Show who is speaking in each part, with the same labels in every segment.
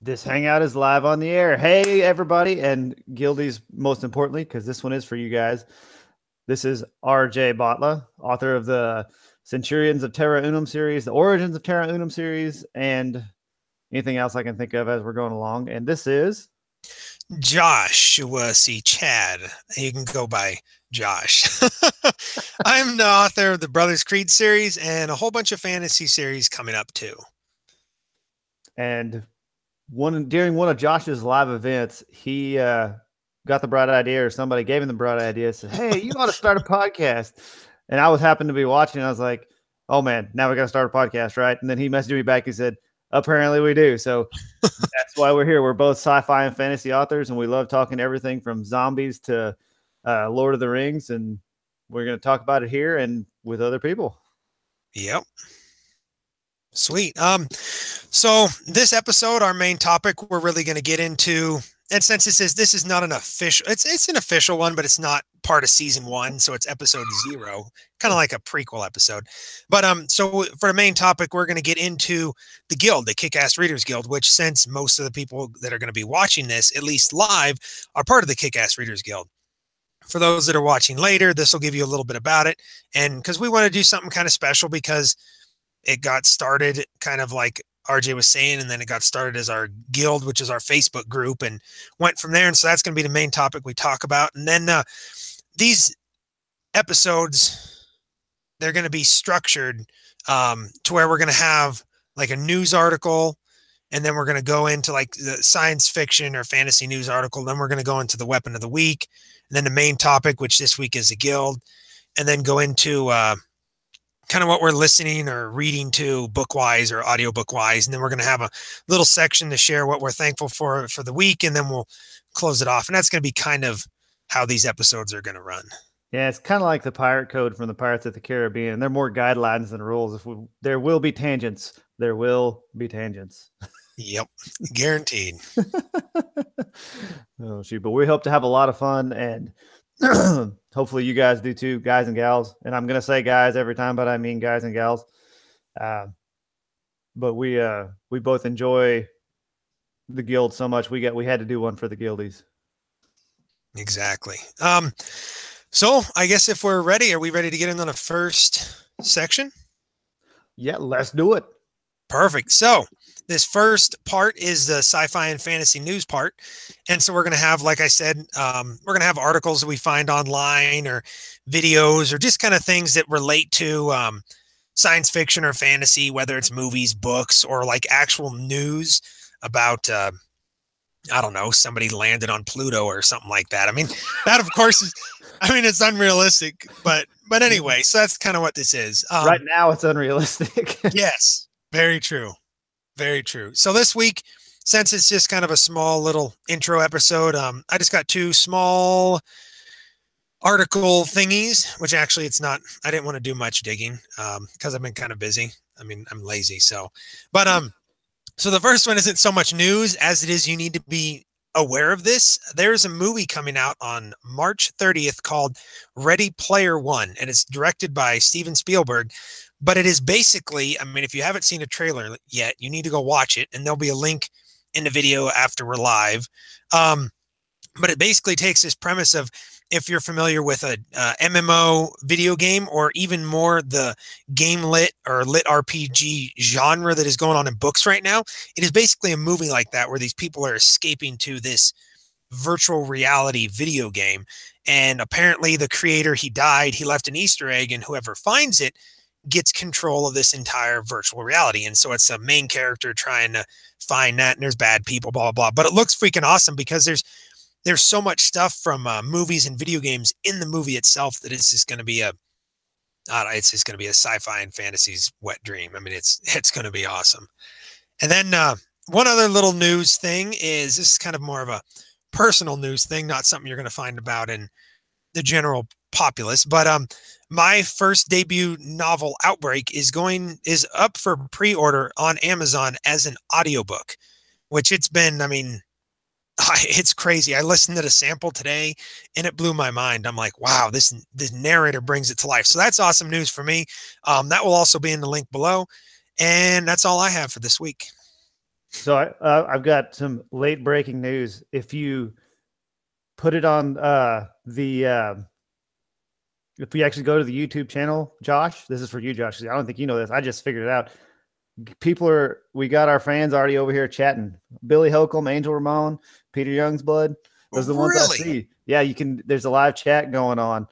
Speaker 1: This hangout is live on the air. Hey, everybody, and Guildies, most importantly, because this one is for you guys. This is R.J. Botla, author of the Centurions of Terra Unum series, the Origins of Terra Unum series, and anything else I can think of as we're going along. And this is
Speaker 2: Joshua C. Chad. You can go by Josh. I'm the author of the Brothers Creed series and a whole bunch of fantasy series coming up too.
Speaker 1: And during one of Josh's live events, he got the bright idea, or somebody gave him the bright idea, said, "Hey, you ought to start a podcast." And I was happened to be watching. And I was like, "Oh man, now we got to start a podcast, right?" And then he messaged me back. He said, "Apparently we do." So that's why we're here. We're both sci-fi and fantasy authors, and we love talking everything from zombies to Lord of the Rings. And we're going to talk about it here and with other people.
Speaker 2: Yep. Sweet. So this episode, our main topic, we're really going to get into, and since this is not an official, it's an official one, but it's not part of season 1. So it's episode 0, kind of like a prequel episode. But, so for the main topic, we're going to get into the guild, the Kickass Readers Guild, which since most of the people that are going to be watching this, at least live, are part of the Kickass Readers Guild. For those that are watching later, this will give you a little bit about it. And because we want to do something kind of special, because it got started kind of like RJ was saying, and then it got started as our guild, which is our Facebook group, and went from there. And so that's going to be the main topic we talk about. And then these episodes, they're going to be structured to where we're going to have like a news article, and then we're going to go into like the science fiction or fantasy news article. Then we're going to go into the weapon of the week, and then the main topic, which this week is the guild, and then go into kind of what we're listening or reading to book-wise or audiobook-wise. And then we're going to have a little section to share what we're thankful for the week, and then we'll close it off. And that's going to be kind of how these episodes are going to run.
Speaker 1: Yeah, it's kind of like the pirate code from the Pirates of the Caribbean. They're more guidelines than rules. There will be tangents. There will be tangents.
Speaker 2: Yep, guaranteed.
Speaker 1: Oh, shoot. But we hope to have a lot of fun, and hopefully you guys do too, guys and gals. And I'm going to say guys every time, but I mean guys and gals. But we both enjoy the guild so much. We had to do one for the guildies.
Speaker 2: Exactly. So I guess if we're ready, are we ready to get into the first section?
Speaker 1: Yeah, let's do it.
Speaker 2: Perfect. So this first part is the sci-fi and fantasy news part. And so we're going to have, like I said, we're going to have articles that we find online or videos or just kind of things that relate to science fiction or fantasy, whether it's movies, books, or like actual news about, I don't know, somebody landed on Pluto or something like that. I mean, that of course is, it's unrealistic, but anyway, so that's kind of what this is.
Speaker 1: Right now it's unrealistic.
Speaker 2: Yes, very true. Very true. So this week, since it's just kind of a small little intro episode, I just got 2 small article thingies, which actually it's not, I didn't want to do much digging because I've been kind of busy. I'm lazy. So the first one isn't so much news as it is you need to be aware of this. There's a movie coming out on March 30th called Ready Player One, and it's directed by Steven Spielberg. But it is basically, if you haven't seen a trailer yet, you need to go watch it. And there'll be a link in the video after we're live. But it basically takes this premise of, if you're familiar with a MMO video game, or even more the game lit or lit RPG genre that is going on in books right now, it is basically a movie like that, where these people are escaping to this virtual reality video game. And apparently the creator, he died, he left an Easter egg, and whoever finds it gets control of this entire virtual reality. And so it's a main character trying to find that, and there's bad people, blah, blah, blah. But it looks freaking awesome because there's so much stuff from movies and video games in the movie itself that it's just going to be it's just going to be a sci-fi and fantasy's wet dream. It's going to be awesome. And then one other little news thing is, this is kind of more of a personal news thing, not something you're going to find about in the general populace, but my first debut novel, Outbreak, is up for pre-order on Amazon as an audiobook, which it's been, it's crazy. I listened to the sample today and it blew my mind. I'm like, wow, this narrator brings it to life. So that's awesome news for me. That will also be in the link below. And that's all I have for this week.
Speaker 1: So I've got some late breaking news. If you put it on if we actually go to the YouTube channel, Josh, this is for you, Josh. I don't think you know this. I just figured it out. We got our fans already over here chatting. Billy Holcomb, Angel Ramon, Peter Youngsblood. Those are the ones I
Speaker 2: Really?
Speaker 1: see. Yeah, you can. There's a live chat going on.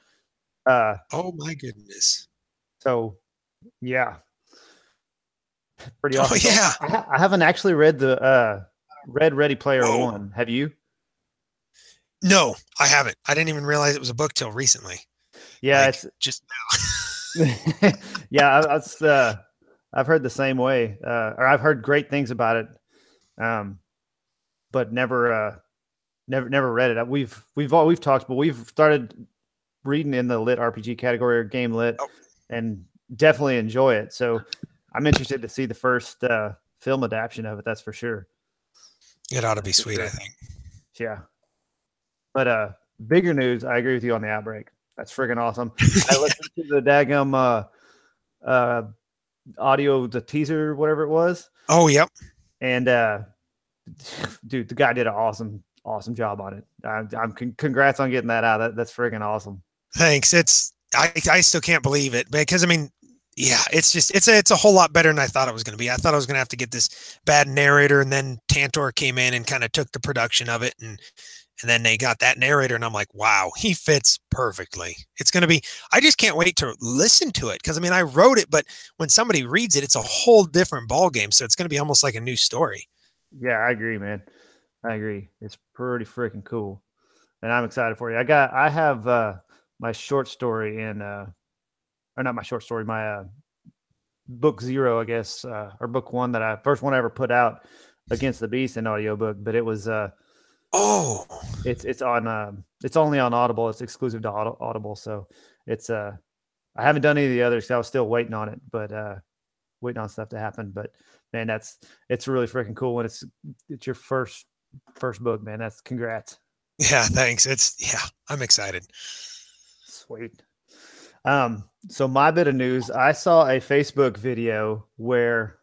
Speaker 2: Oh my goodness.
Speaker 1: So yeah, pretty
Speaker 2: Oh
Speaker 1: awesome. So
Speaker 2: yeah.
Speaker 1: I haven't actually read the Ready Player
Speaker 2: Whoa.
Speaker 1: One. Have you?
Speaker 2: No, I haven't. I didn't even realize it was a book till recently.
Speaker 1: Yeah,
Speaker 2: Like
Speaker 1: it's
Speaker 2: just
Speaker 1: yeah. I've heard the same way, or I've heard great things about it, but never read it. We've talked, but we've started reading in the lit RPG category or game lit,
Speaker 2: oh,
Speaker 1: and definitely enjoy it. So I'm interested to see the first film adaptation of it. That's for sure.
Speaker 2: it ought to be
Speaker 1: That's for
Speaker 2: sweet, I
Speaker 1: sure.
Speaker 2: think.
Speaker 1: Yeah. But bigger news, I agree with you on the Outbreak. That's freaking awesome. I listened to the daggum audio, the teaser, whatever it was.
Speaker 2: Oh, yep.
Speaker 1: And dude, the guy did an awesome job on it. Congrats on getting that out. That's freaking awesome.
Speaker 2: Thanks. I still can't believe it because I mean, yeah, it's a whole lot better than I thought it was going to be. I thought I was going to have to get this bad narrator, and then Tantor came in and kind of took the production of it, and then they got that narrator, and I'm like, wow, he fits perfectly. It's going to be. I just can't wait to listen to it because I mean, I wrote it, but when somebody reads it, it's a whole different ball game. So it's going to be almost like a new story.
Speaker 1: Yeah, I agree, man. I agree. It's pretty freaking cool, and I'm excited for you. I have my short story in or not my short story, my book 0, I guess, or book 1 first one I ever put out, Against the Beast, in audiobook, but it was it's on it's only on Audible. It's exclusive to Audible, so it's I haven't done any of the others. I was still waiting on it, but waiting on stuff to happen. But man, it's really freaking cool when it's your first book, man. That's congrats.
Speaker 2: Yeah, thanks. I'm excited.
Speaker 1: Sweet. So my bit of news, I saw a Facebook video where,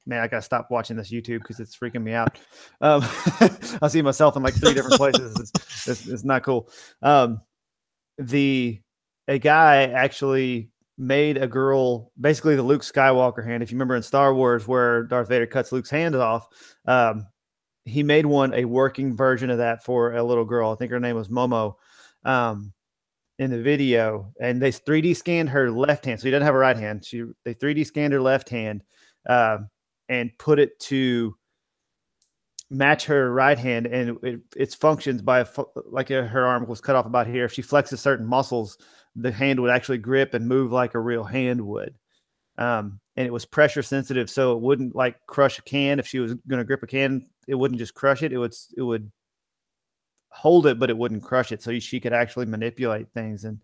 Speaker 1: man, I gotta stop watching this YouTube because it's freaking me out. I see myself in like 3 different places. It's not cool. A guy actually made a girl, basically the Luke Skywalker hand. If you remember in Star Wars where Darth Vader cuts Luke's hand off, he made a working version of that for a little girl. I think her name was Momo. In the video, and they 3D scanned her left hand. So he doesn't have a right hand. They 3D scanned her left hand and put it to match her right hand. And it functions by like her arm was cut off about here. If she flexes certain muscles, the hand would actually grip and move like a real hand would. And it was pressure sensitive, so it wouldn't like crush a can. If she was going to grip a can, it wouldn't just crush it. It would hold it, but it wouldn't crush it. So she could actually manipulate things. And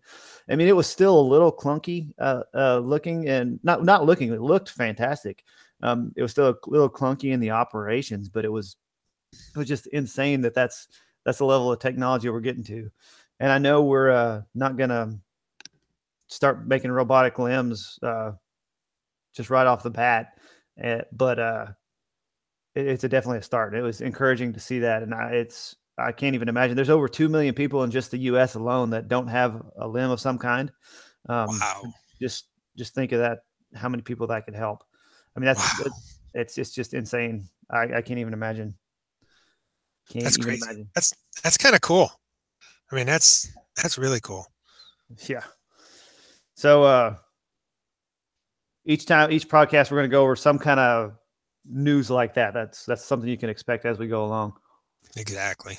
Speaker 1: I mean, it was still a little clunky looking, and not looking, it looked fantastic. It was still a little clunky in the operations, but it was just insane that's the level of technology we're getting to. And I know we're not going to start making robotic limbs just right off the bat, but it's definitely a start. It was encouraging to see that. And I can't even imagine. There's over 2 million people in just the U.S. alone that don't have a limb of some kind.
Speaker 2: Wow.
Speaker 1: Just think of that, how many people that could help. I mean, it's just insane. I can't even imagine.
Speaker 2: That's crazy. Imagine. That's kind of cool. I mean, that's really cool.
Speaker 1: Yeah. So each podcast, we're going to go over some kind of news like that. That's something you can expect as we go along.
Speaker 2: Exactly.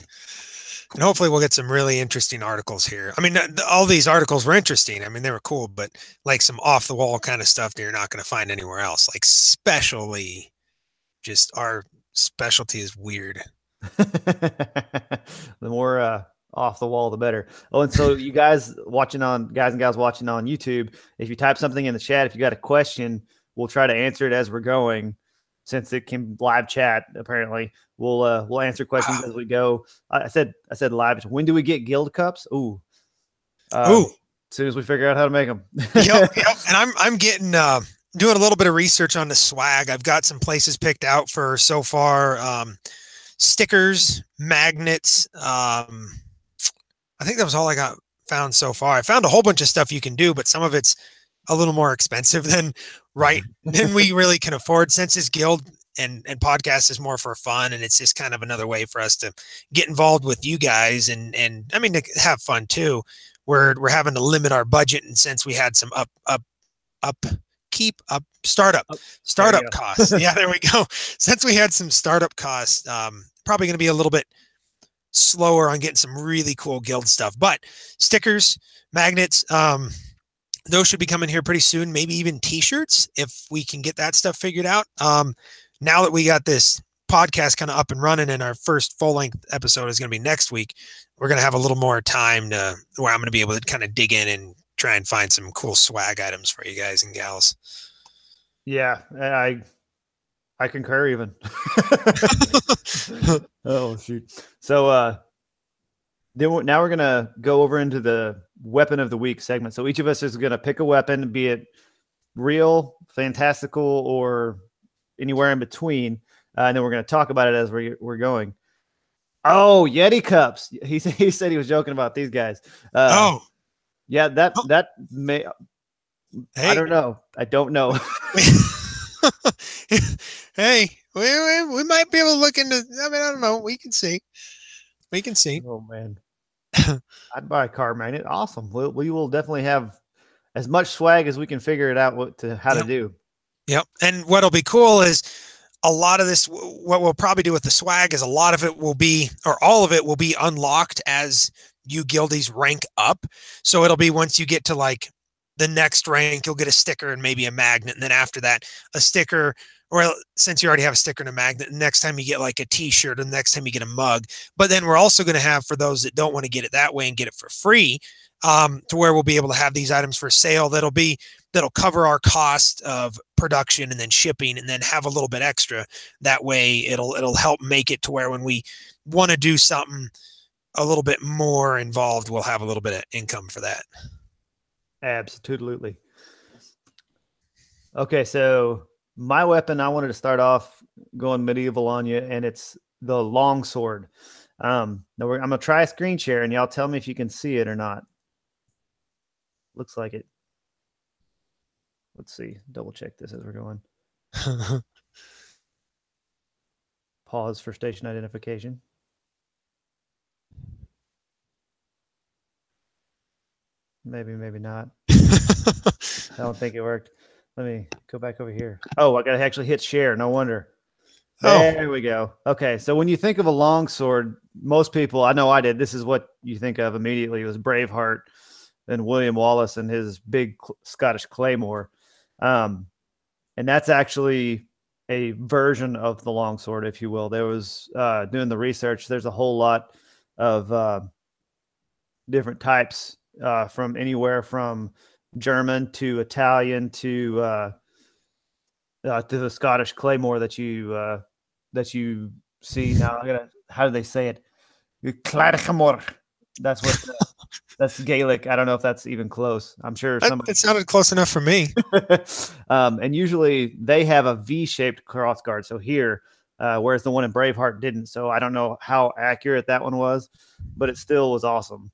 Speaker 2: And hopefully we'll get some really interesting articles here. I mean, all these articles were interesting. I mean, they were cool, but like some off the wall kind of stuff that you're not going to find anywhere else. Like especially just our specialty is weird.
Speaker 1: The more off the wall, the better. Oh, and so you guys and gals watching on YouTube, if you type something in the chat, if you got a question, we'll try to answer it as we're going. Since it can live chat, apparently we'll answer questions as we go. I said live. When do we get guild cups? Ooh. As soon as we figure out how to make them.
Speaker 2: Yep. And I'm getting doing a little bit of research on the swag. I've got some places picked out for so far. Stickers, magnets. I think that was all I got found so far. I found a whole bunch of stuff you can do, but some of it's a little more expensive than we really can afford, since this guild and podcast is more for fun, and it's just kind of another way for us to get involved with you guys and I mean to have fun too. We're having to limit our budget, and since we had some startup costs. Yeah, there we go. Since we had some startup costs, probably going to be a little bit slower on getting some really cool guild stuff, but stickers, magnets, those should be coming here pretty soon. Maybe even t-shirts if we can get that stuff figured out. Now that we got this podcast kind of up and running, and our first full-length episode is going to be next week, we're going to have a little more time to where I'm going to be able to kind of dig in and try and find some cool swag items for you guys and gals.
Speaker 1: Yeah, I concur even. Oh shoot. So now we're gonna go over into the weapon of the week segment. So each of us is gonna pick a weapon, be it real, fantastical, or anywhere in between, and then we're gonna talk about it as we're going. Oh, Yeti cups. He said he was joking about these guys. Yeah, that may. Hey. I don't know.
Speaker 2: Hey, we might be able to look into. I mean, I don't know. We can see.
Speaker 1: Oh man, I'd buy a car magnet. Awesome. We will definitely have as much swag as we can figure it out how to do.
Speaker 2: Yep. And what'll be cool is a lot of this. What we'll probably do with the swag is a lot of it will be, or all of it will be, unlocked as you guildies rank up. So it'll be once you get to like the next rank, you'll get a sticker and maybe a magnet, and then after that, a sticker. Or since you already have a sticker and a magnet, next time you get like a t-shirt, and the next time you get a mug. But then we're also going to have, for those that don't want to get it that way and get it for free, to where we'll be able to have these items for sale that'll cover our cost of production and then shipping, and then have a little bit extra. That way it'll help make it to where when we want to do something a little bit more involved, we'll have a little bit of income for that.
Speaker 1: Absolutely. Okay, so my weapon, I wanted to start off going medieval on you, and it's the longsword. Now I'm going to try a screen share, and y'all tell me if you can see it or not. Looks like it. Let's see. Double check this as we're going. Pause for station identification. Maybe not. I don't think it worked. Let me go back over here. Oh, I got to actually hit share. No wonder. There we go. Okay, so when you think of a longsword, most people, I know I did, this is what you think of immediately. It was Braveheart and William Wallace and his big Scottish claymore. And that's actually a version of the longsword, if you will. There was, doing the research, there's a whole lot of different types, from anywhere from German to Italian to the Scottish claymore that you see now. How do they say it? That's what. That's Gaelic. I don't know if that's even close. I'm sure somebody.
Speaker 2: It sounded close enough for me.
Speaker 1: And usually they have a V-shaped crossguard. So here, whereas the one in Braveheart didn't. So I don't know how accurate that one was, but it still was awesome.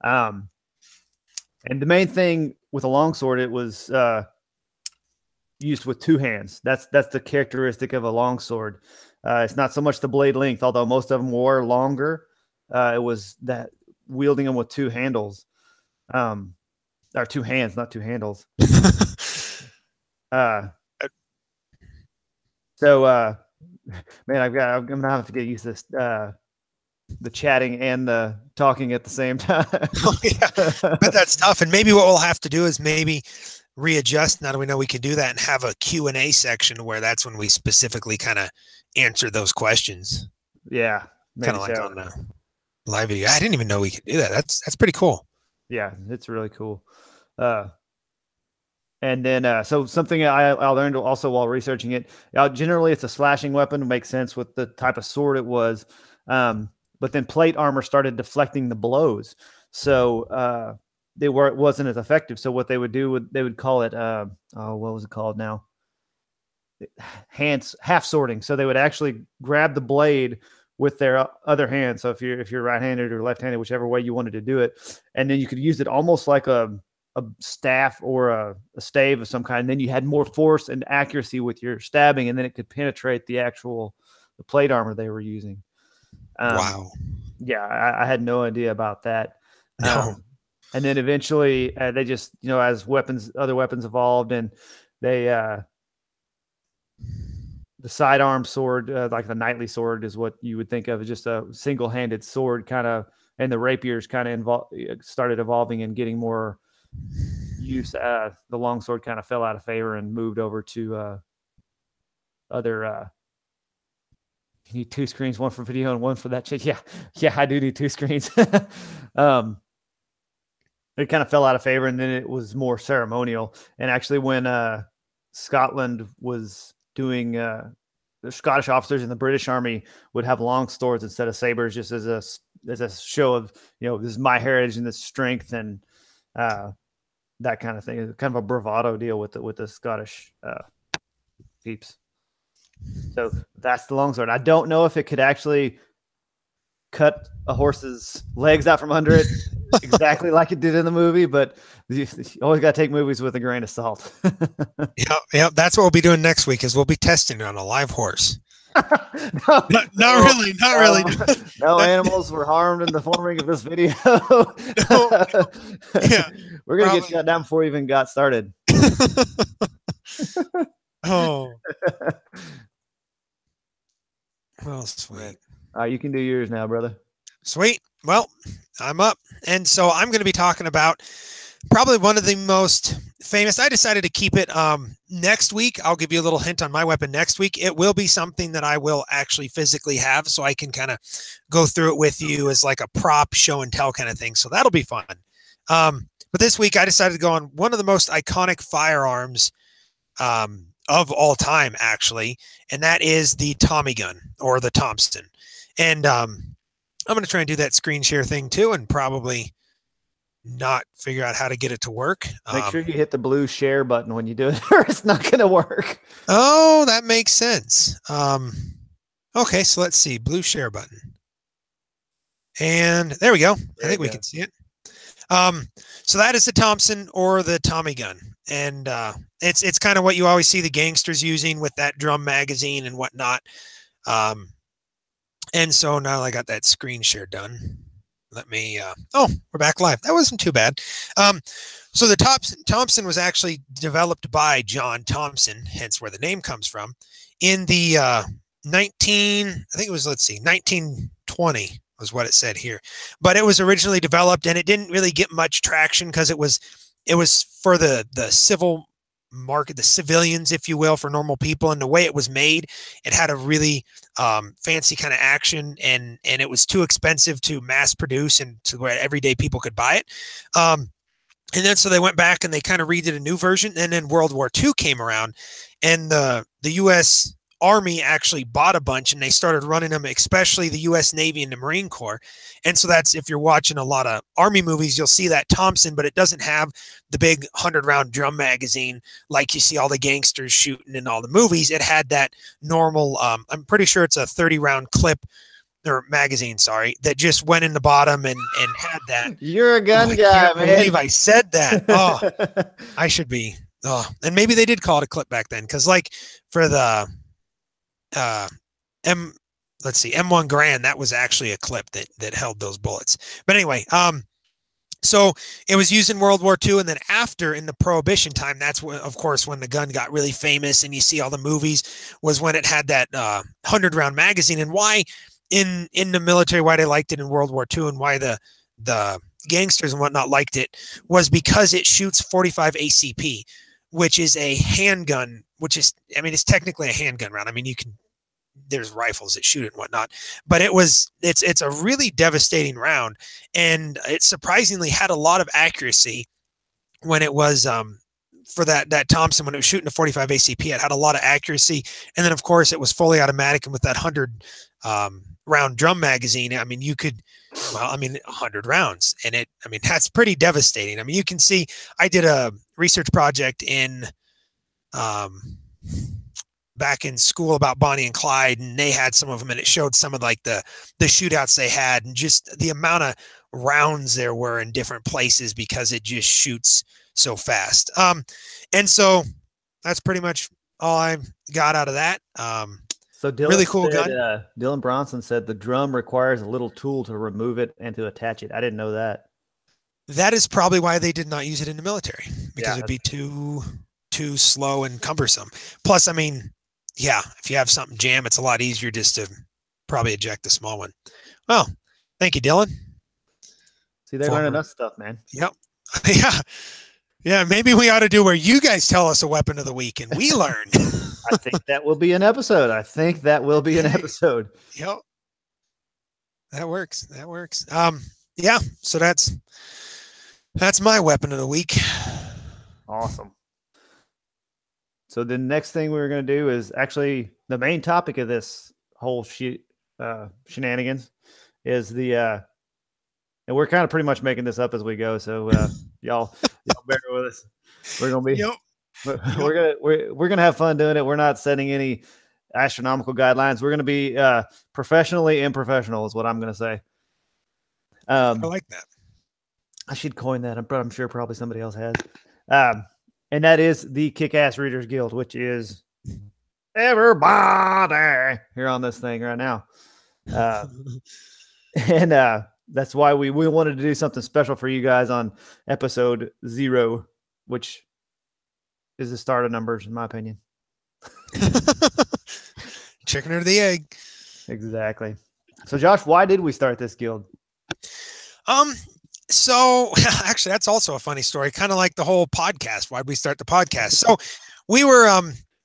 Speaker 1: And the main thing with a longsword, it was used with two hands. That's the characteristic of a longsword. It's not so much the blade length, although most of them were longer. It was that wielding them with two handles, or two hands, not two handles. So, man, I'm gonna have to get used to this. The chatting and the talking at the same time.
Speaker 2: Oh, yeah. But that's tough. And maybe what we'll have to do is maybe readjust, now that we know we can do that, and have a Q&A section where that's when we specifically kind of answer those questions.
Speaker 1: Yeah.
Speaker 2: Kind of like on the live video. I didn't even know we could do that. That's pretty cool.
Speaker 1: Yeah, it's really cool. And then, so something I learned also while researching it, generally it's a slashing weapon. It makes sense with the type of sword it was. But then plate armor started deflecting the blows. So it wasn't as effective. So what they would do, they would call it what was it called now? Hands half sorting. So they would actually grab the blade with their other hand. So if you're right-handed or left-handed, whichever way you wanted to do it, and then you could use it almost like a staff or a stave of some kind. And then you had more force and accuracy with your stabbing, and then it could penetrate the plate armor they were using.
Speaker 2: Wow.
Speaker 1: Yeah, I had no idea about that.
Speaker 2: No.
Speaker 1: And then eventually they just, as other weapons evolved, and they, the sidearm sword, like the knightly sword is what you would think of as just a single-handed sword kind of, and the rapiers kind of started evolving and getting more use. The longsword kind of fell out of favor and moved over to other. You need two screens, one for video and one for that shit. Yeah, I do need two screens. It kind of fell out of favor, and then it was more ceremonial. And actually, when Scotland was doing, the Scottish officers in the British Army would have long swords instead of sabers, just as a show of, this is my heritage and this strength and that kind of thing. It's kind of a bravado deal with the Scottish peeps. So that's the longsword. I don't know if it could actually cut a horse's legs out from under it exactly like it did in the movie, but you always got to take movies with a grain of salt.
Speaker 2: Yeah. That's what we'll be doing next week. Is we'll be testing it on a live horse.
Speaker 1: Not
Speaker 2: really.
Speaker 1: No animals were harmed in the forming of this video.
Speaker 2: Yeah,
Speaker 1: we're gonna get shut down before we even got started.
Speaker 2: Oh. Well, sweet.
Speaker 1: You can do yours now, brother.
Speaker 2: Sweet. Well, I'm up. And so I'm going to be talking about probably one of the most famous. I decided to keep it next week. I'll give you a little hint on my weapon next week. It will be something that I will actually physically have, so I can kind of go through it with you as like a prop show and tell kind of thing. So that'll be fun. But this week I decided to go on one of the most iconic firearms of all time, actually, and that is the Tommy gun, or the Thompson. And I'm going to try and do that screen share thing too, and probably not figure out how to get it to work.
Speaker 1: Make sure you hit the blue share button when you do it, or it's not going to work.
Speaker 2: Oh, that makes sense. Okay, so let's see, blue share button. And there we go. I think we can see it. So that is the Thompson, or the Tommy gun. And it's kind of what you always see the gangsters using with that drum magazine and whatnot. And so now I got that screen share done. Let me, oh, we're back live. That wasn't too bad. So the Thompson was actually developed by John Thompson, hence where the name comes from, in the 1920 was what it said here. But it was originally developed, and it didn't really get much traction because it was for the civil market, the civilians, if you will, for normal people. And the way it was made, it had a really fancy kind of action, and it was too expensive to mass produce and to where everyday people could buy it. And then so they went back and they kind of redid a new version. And then World War II came around, and the U.S. Army actually bought a bunch, and they started running them, especially the U.S. Navy and the Marine Corps. And so that's, if you're watching a lot of Army movies, you'll see that Thompson, but it doesn't have the big 100-round drum magazine like you see all the gangsters shooting in all the movies. It had that normal, I'm pretty sure it's a 30-round clip, or magazine, sorry, that just went in the bottom and had that.
Speaker 1: You're a gun guy, man. I
Speaker 2: believe I said that. Oh, I should be. Oh, and maybe they did call it a clip back then, because like for the M1 Garand, that was actually a clip that held those bullets. But anyway, so it was used in World War II, and then after, in the Prohibition time, that's when, of course, when the gun got really famous, and you see all the movies, was when it had that 100-round magazine. And why in the military, why they liked it in World War II, and why the gangsters and whatnot liked it, was because it shoots 45 ACP, which is a handgun, which is, I mean, it's technically a handgun round. I mean, there's rifles that shoot it and whatnot, but it's a really devastating round, and it surprisingly had a lot of accuracy when it was for that Thompson, when it was shooting a 45 ACP, it had a lot of accuracy. And then of course it was fully automatic. And with that 100 round drum magazine, I mean, you could, 100 rounds, and that's pretty devastating. I mean, you can see, I did a research project back in school about Bonnie and Clyde, and they had some of them, and it showed some of like the shootouts they had, and just the amount of rounds there were in different places because it just shoots so fast. And so that's pretty much all I got out of that.
Speaker 1: So Dylan
Speaker 2: really cool
Speaker 1: said,
Speaker 2: gun.
Speaker 1: Dylan Bronson said the drum requires a little tool to remove it and to attach it. I didn't know that.
Speaker 2: That is probably why they did not use it in the military, because it'd be too slow and cumbersome. Plus, I mean, yeah, if you have something jam, it's a lot easier just to probably eject the small one. Well, thank you, Dylan.
Speaker 1: See, they're learning us stuff, man.
Speaker 2: Yep. Yeah. Maybe we ought to do where you guys tell us a weapon of the week and we learn.
Speaker 1: I think that will be an episode.
Speaker 2: Yep. That works. Yeah. So that's my weapon of the week.
Speaker 1: Awesome. So the next thing we're going to do is actually the main topic of this whole shenanigans is the, and we're kind of pretty much making this up as we go. So y'all bear with us. We're going to be, we're going to have fun doing it. We're not setting any astronomical guidelines. We're going to be professionally improfessional is what I'm going to say.
Speaker 2: I like that.
Speaker 1: I should coin that. I'm sure probably somebody else has. And that is the Kickass Readers Guild, which is everybody here on this thing right now. And that's why we wanted to do something special for you guys on episode 0, which is the start of numbers, in my opinion.
Speaker 2: Chicken or the egg.
Speaker 1: Exactly. So, Josh, why did we start this guild?
Speaker 2: So actually, that's also a funny story, kind of like the whole podcast. Why'd we start the podcast? So we were,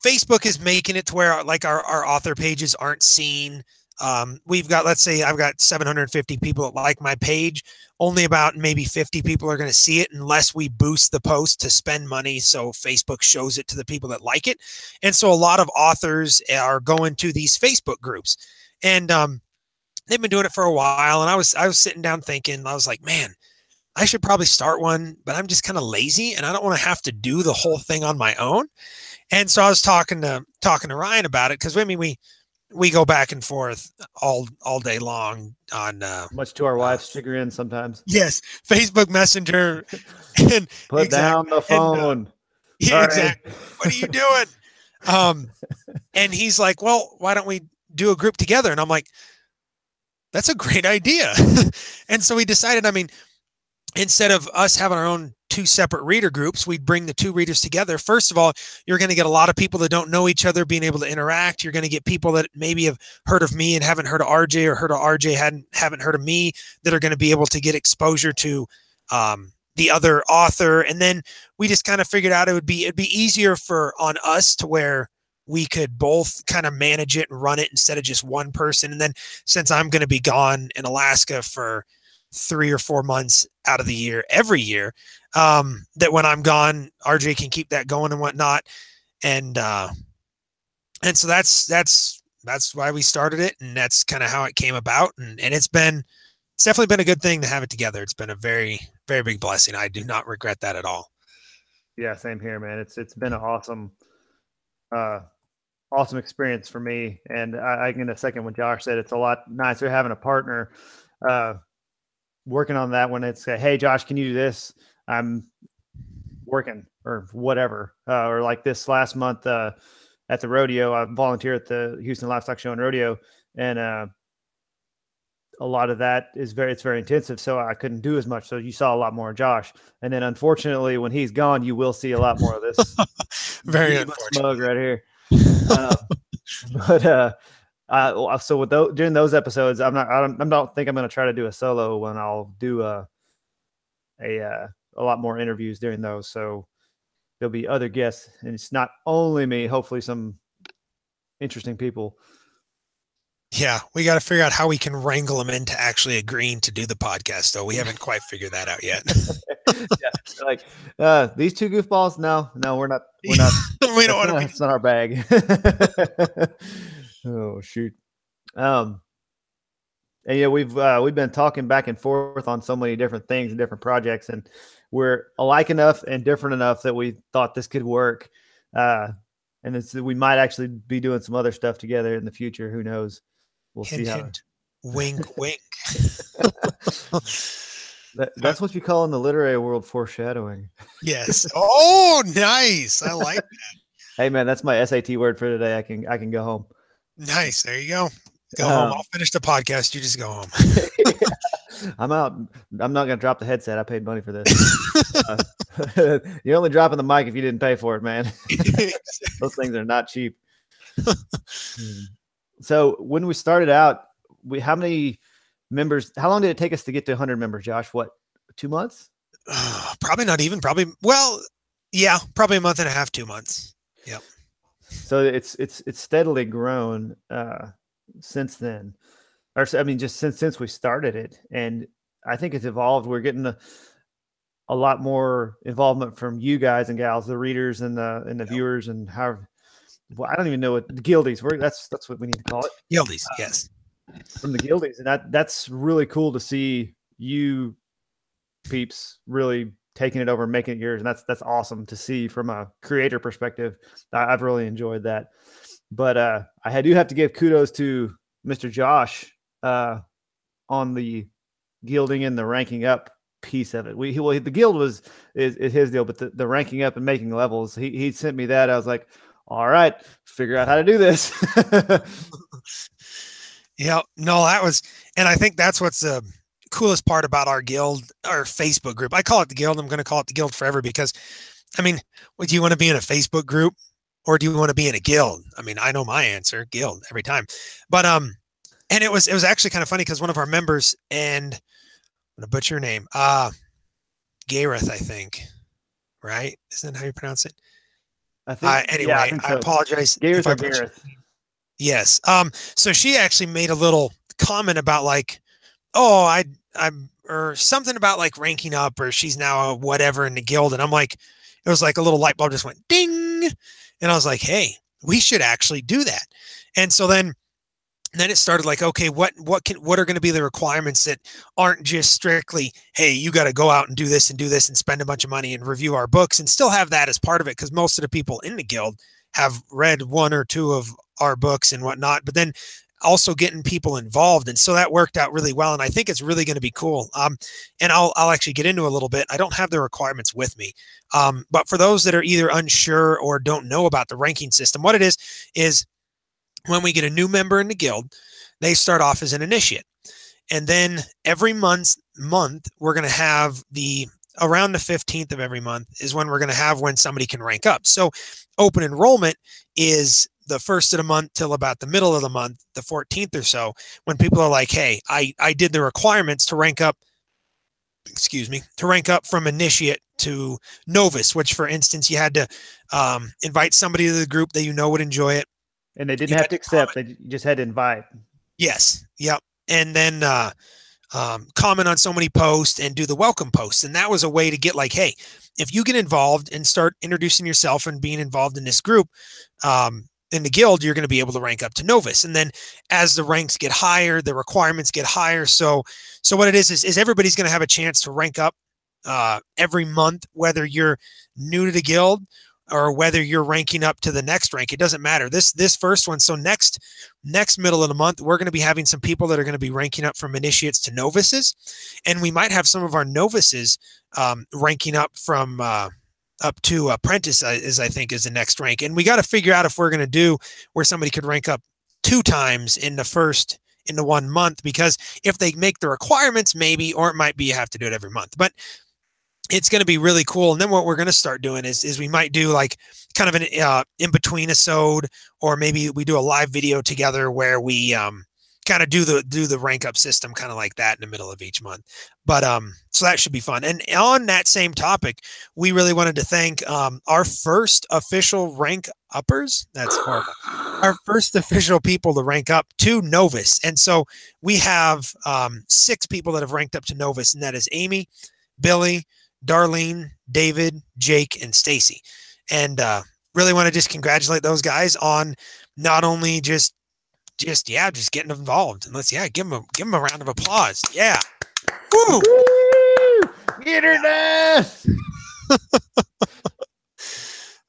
Speaker 2: Facebook is making it to where like our author pages aren't seen. We've got, let's say I've got 750 people that like my page. Only about maybe 50 people are going to see it unless we boost the post to spend money. So Facebook shows it to the people that like it. And so a lot of authors are going to these Facebook groups, and they've been doing it for a while. And I was sitting down thinking, I was like, man, I should probably start one, but I'm just kind of lazy and I don't want to have to do the whole thing on my own. And so I was talking to Ryan about it, because I mean, we go back and forth all day long on
Speaker 1: much to our wives' chagrin sometimes.
Speaker 2: Yes, Facebook Messenger. And
Speaker 1: put down the phone.
Speaker 2: Yeah, exactly. What are you doing? And he's like, well, why don't we do a group together? And I'm like, that's a great idea. And so we decided, I mean, instead of us having our own 2 separate reader groups, we'd bring the 2 readers together. First of all, you're going to get a lot of people that don't know each other being able to interact. You're going to get people that maybe have heard of me and haven't heard of RJ, or heard of RJ haven't heard of me, that are going to be able to get exposure to the other author. And then we just kind of figured out it'd be easier on us to where we could both kind of manage it and run it instead of just one person. And then since I'm going to be gone in Alaska for 3 or 4 months out of the year, every year, that when I'm gone, RJ can keep that going and whatnot. And so that's why we started it. And that's kind of how it came about. And it's definitely been a good thing to have it together. It's been a very, very big blessing. I do not regret that at all.
Speaker 1: Yeah, same here, man. It's been an awesome experience for me. And I can, in a second, when Josh said, it's a lot nicer having a partner, working on that when it's, hey, Josh, can you do this? I'm working or whatever. Or like this last month at the rodeo, I volunteer at the Houston Livestock Show and Rodeo. And a lot of that is it's very intensive. So I couldn't do as much. So you saw a lot more of Josh. And then unfortunately, when he's gone, you will see a lot more of this.
Speaker 2: Very unfortunate
Speaker 1: smug right here. So with during those episodes, I don't think I'm going to try to do a solo one. I'll do a lot more interviews during those. So there'll be other guests, and it's not only me, hopefully some interesting people.
Speaker 2: Yeah, we got to figure out how we can wrangle them into actually agreeing to do the podcast, though. We haven't quite figured that out yet.
Speaker 1: Yeah, like these two goofballs. No, we're not.
Speaker 2: We don't want to be.
Speaker 1: That's not our bag. Oh shoot. And yeah, we've been talking back and forth on so many different things and different projects, and we're alike enough and different enough that we thought this could work. And we might actually be doing some other stuff together in the future. Who knows? We'll
Speaker 2: Hint,
Speaker 1: see how.
Speaker 2: hint. Wink, wink.
Speaker 1: That's what you call in the literary world foreshadowing.
Speaker 2: Yes. Oh, nice. I like that.
Speaker 1: Hey man, that's my SAT word for today. I can go home.
Speaker 2: Nice. There you go. Go home. I'll finish the podcast. You just go home.
Speaker 1: Yeah, I'm out. I'm not going to drop the headset. I paid money for this. You're only dropping the mic if you didn't pay for it, man. Those things are not cheap. So when we started out, how many members? How long did it take us to get to 100 members, Josh? What, 2 months?
Speaker 2: Probably not even. Well, yeah, probably a month and a half, 2 months. Yep.
Speaker 1: So it's steadily grown since then, or I mean, just since we started it, and I think it's evolved. We're getting a lot more involvement from you guys and gals, the readers and the viewers, and how. Well, I don't even know what the guildies were. That's what we need to call it.
Speaker 2: Guildies, yes.
Speaker 1: From the guildies, and that's really cool to see you peeps really taking it over and making it yours, and that's awesome to see from a creator perspective. I've really enjoyed that. But I do have to give kudos to Mr. Josh on the guilding and the ranking up piece of it. The guild is his deal, but the ranking up and making levels, he sent me that. I was like, all right, figure out how to do this.
Speaker 2: Yeah, no, that was, and I think that's what's the coolest part about our guild, our Facebook group. I call it the guild. I'm going to call it the guild forever because, I mean, do you want to be in a Facebook group or do you want to be in a guild? I mean, I know my answer, guild every time. But and it was actually kind of funny because one of our members, and I'm gonna butcher your name, Gareth, I think, right? Isn't that how you pronounce it?
Speaker 1: I think,
Speaker 2: anyway,
Speaker 1: yeah, I think so.
Speaker 2: I apologize.
Speaker 1: Gareth or Gareth.
Speaker 2: Yes. So she actually made a little comment about like, oh, I'm or something about like ranking up, or she's now a whatever in the guild. And I'm like, it was like a little light bulb just went ding. And I was like, hey, we should actually do that. And so then it started like, okay, what are going to be the requirements that aren't just strictly, hey, you got to go out and do this and spend a bunch of money and review our books and still have that as part of it. Cause most of the people in the guild have read one or two of our books and whatnot, but then also getting people involved. And so that worked out really well. And I think it's really going to be cool. And I'll actually get into a little bit. I don't have the requirements with me. But for those that are either unsure or don't know about the ranking system, what it is when we get a new member in the guild, they start off as an initiate. And then every month, we're going to have around the 15th of every month is when we're going to have when somebody can rank up. So open enrollment is the first of the month till about the middle of the month, the 14th or so, when people are like, hey, I did the requirements to rank up, from initiate to novice, which for instance, you had to invite somebody to the group that you know would enjoy it.
Speaker 1: And they didn't have to accept, they just had to invite.
Speaker 2: Yes. Yep. And then comment on so many posts and do the welcome posts. And that was a way to get like, hey, if you get involved and start introducing yourself and being involved in this group, in the guild, you're going to be able to rank up to novice. And then as the ranks get higher, the requirements get higher. So what it is everybody's going to have a chance to rank up every month, whether you're new to the guild or whether you're ranking up to the next rank. It doesn't matter. This first one. So next middle of the month, we're going to be having some people that are going to be ranking up from initiates to novices. And we might have some of our novices ranking up from up to apprentice, I think is the next rank. And we got to figure out if we're going to do where somebody could rank up 2 times in the 1 month, because if they make the requirements, maybe, or it might be you have to do it every month. But it's going to be really cool. And then what we're going to start doing is we might do like kind of an in-between episode, or maybe we do a live video together where we kind of do the rank up system kind of like that in the middle of each month. But so that should be fun. And on that same topic, we really wanted to thank our first official rank uppers. That's horrible. Our first official people to rank up to Novus. And so we have 6 people that have ranked up to Novus, and that is Amy, Billy, Darlene, David, Jake, and Stacy. And really want to just congratulate those guys on not only just getting involved. And let's give them a round of applause. Yeah. Woo!
Speaker 1: Get her done.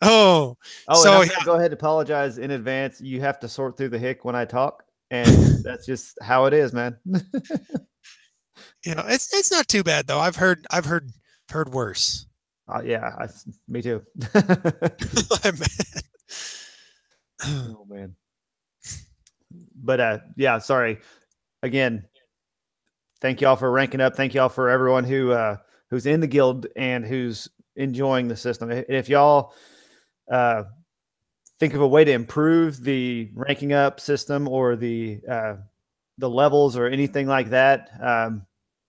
Speaker 2: So
Speaker 1: go ahead and apologize in advance. You have to sort through the hick when I talk, and that's just how it is, man.
Speaker 2: It's not too bad though. I've heard worse.
Speaker 1: Yeah, me too. Oh man. But yeah, sorry. Again, thank y'all for ranking up. Thank y'all for everyone who's in the guild and who's enjoying the system. If y'all think of a way to improve the ranking up system or the levels or anything like that,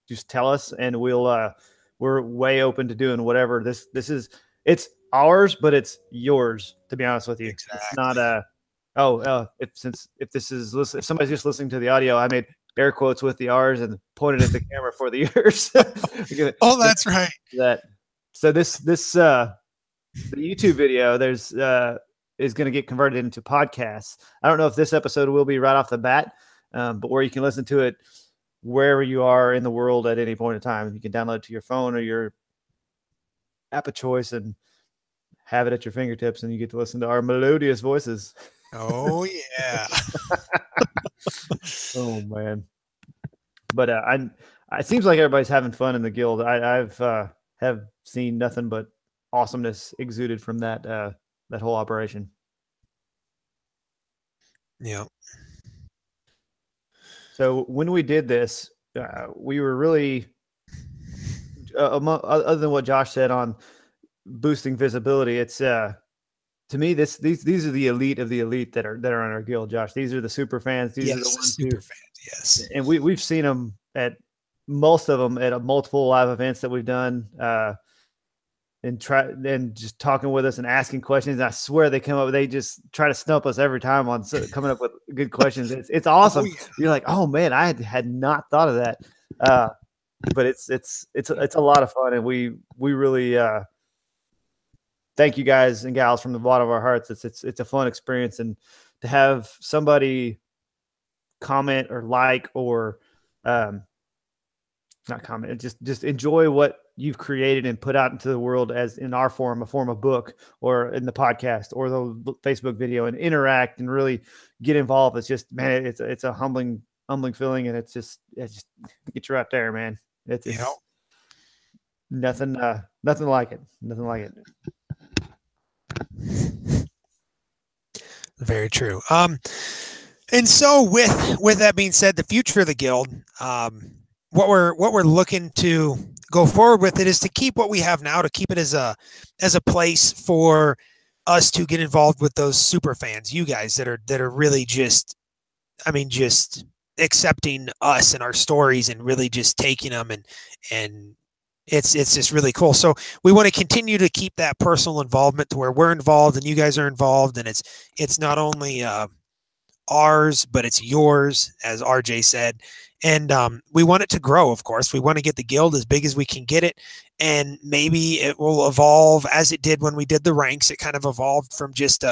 Speaker 1: just tell us, and we're way open to doing whatever. This is, it's ours, but it's yours, to be honest with you.
Speaker 2: Exactly.
Speaker 1: It's not if somebody's just listening to the audio, I made air quotes with the R's and pointed at the camera for the yours.
Speaker 2: Oh, that's right.
Speaker 1: So the YouTube video is going to get converted into podcasts. I don't know if this episode will be right off the bat, but where you can listen to it wherever you are in the world at any point in time. You can download it to your phone or your app of choice and have it at your fingertips, and you get to listen to our melodious voices.
Speaker 2: Oh yeah.
Speaker 1: Oh man. But it seems like everybody's having fun in the guild. I've have seen nothing but awesomeness exuded from that whole operation.
Speaker 2: Yeah.
Speaker 1: So when we did this, we were really, other than what Josh said on boosting visibility, it's to me, these are the elite of the elite that are in our guild, Josh. These are the super fans. These are the ones
Speaker 2: super fans. Yes,
Speaker 1: and we've seen them at most of them at multiple live events that we've done, and just talking with us and asking questions. And I swear they come up, they just try to stump us every time on coming up with good questions. It's awesome. Oh, yeah. You're like, oh man, I had not thought of that. But it's a lot of fun, and we really thank you guys and gals from the bottom of our hearts. It's a fun experience, and to have somebody comment or like or not comment, just enjoy what you've created and put out into the world as in our form, a form of book or in the podcast or the Facebook video, and interact and really get involved. It's just, man, it's a humbling feeling, and it's just get you right there, man. It's nothing like it. Nothing like it.
Speaker 2: Very true. And so with that being said, the future of the guild, what we're looking to go forward with it is to keep what we have now, to keep it as a place for us to get involved with those super fans, you guys that are really just accepting us and our stories and really just taking them, and it's just really cool. So we want to continue to keep that personal involvement to where we're involved and you guys are involved, and it's not only ours, but it's yours, as RJ said. And we want it to grow, of course. We want to get the guild as big as we can get it, and maybe it will evolve as it did when we did the ranks. It kind of evolved from just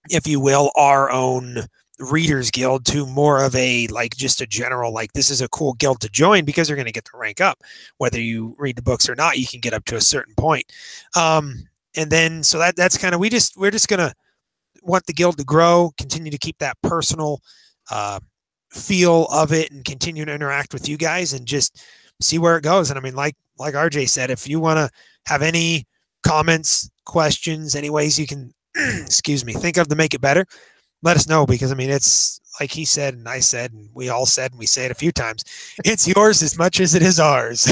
Speaker 2: if you will, our own Readers Guild to more of a, like, just a general, like, this is a cool guild to join because you're going to get to rank up. Whether you read the books or not, you can get up to a certain point. And then, so that's kind of, we're just going to want the guild to grow, continue to keep that personal feel of it, and continue to interact with you guys and just see where it goes. And I mean, like RJ said, if you want to have any comments, questions, any ways you can, excuse me, think of to make it better, let us know, because I mean, it's like he said, and I said, and we all said, and we say it a few times, it's yours as much as it is ours.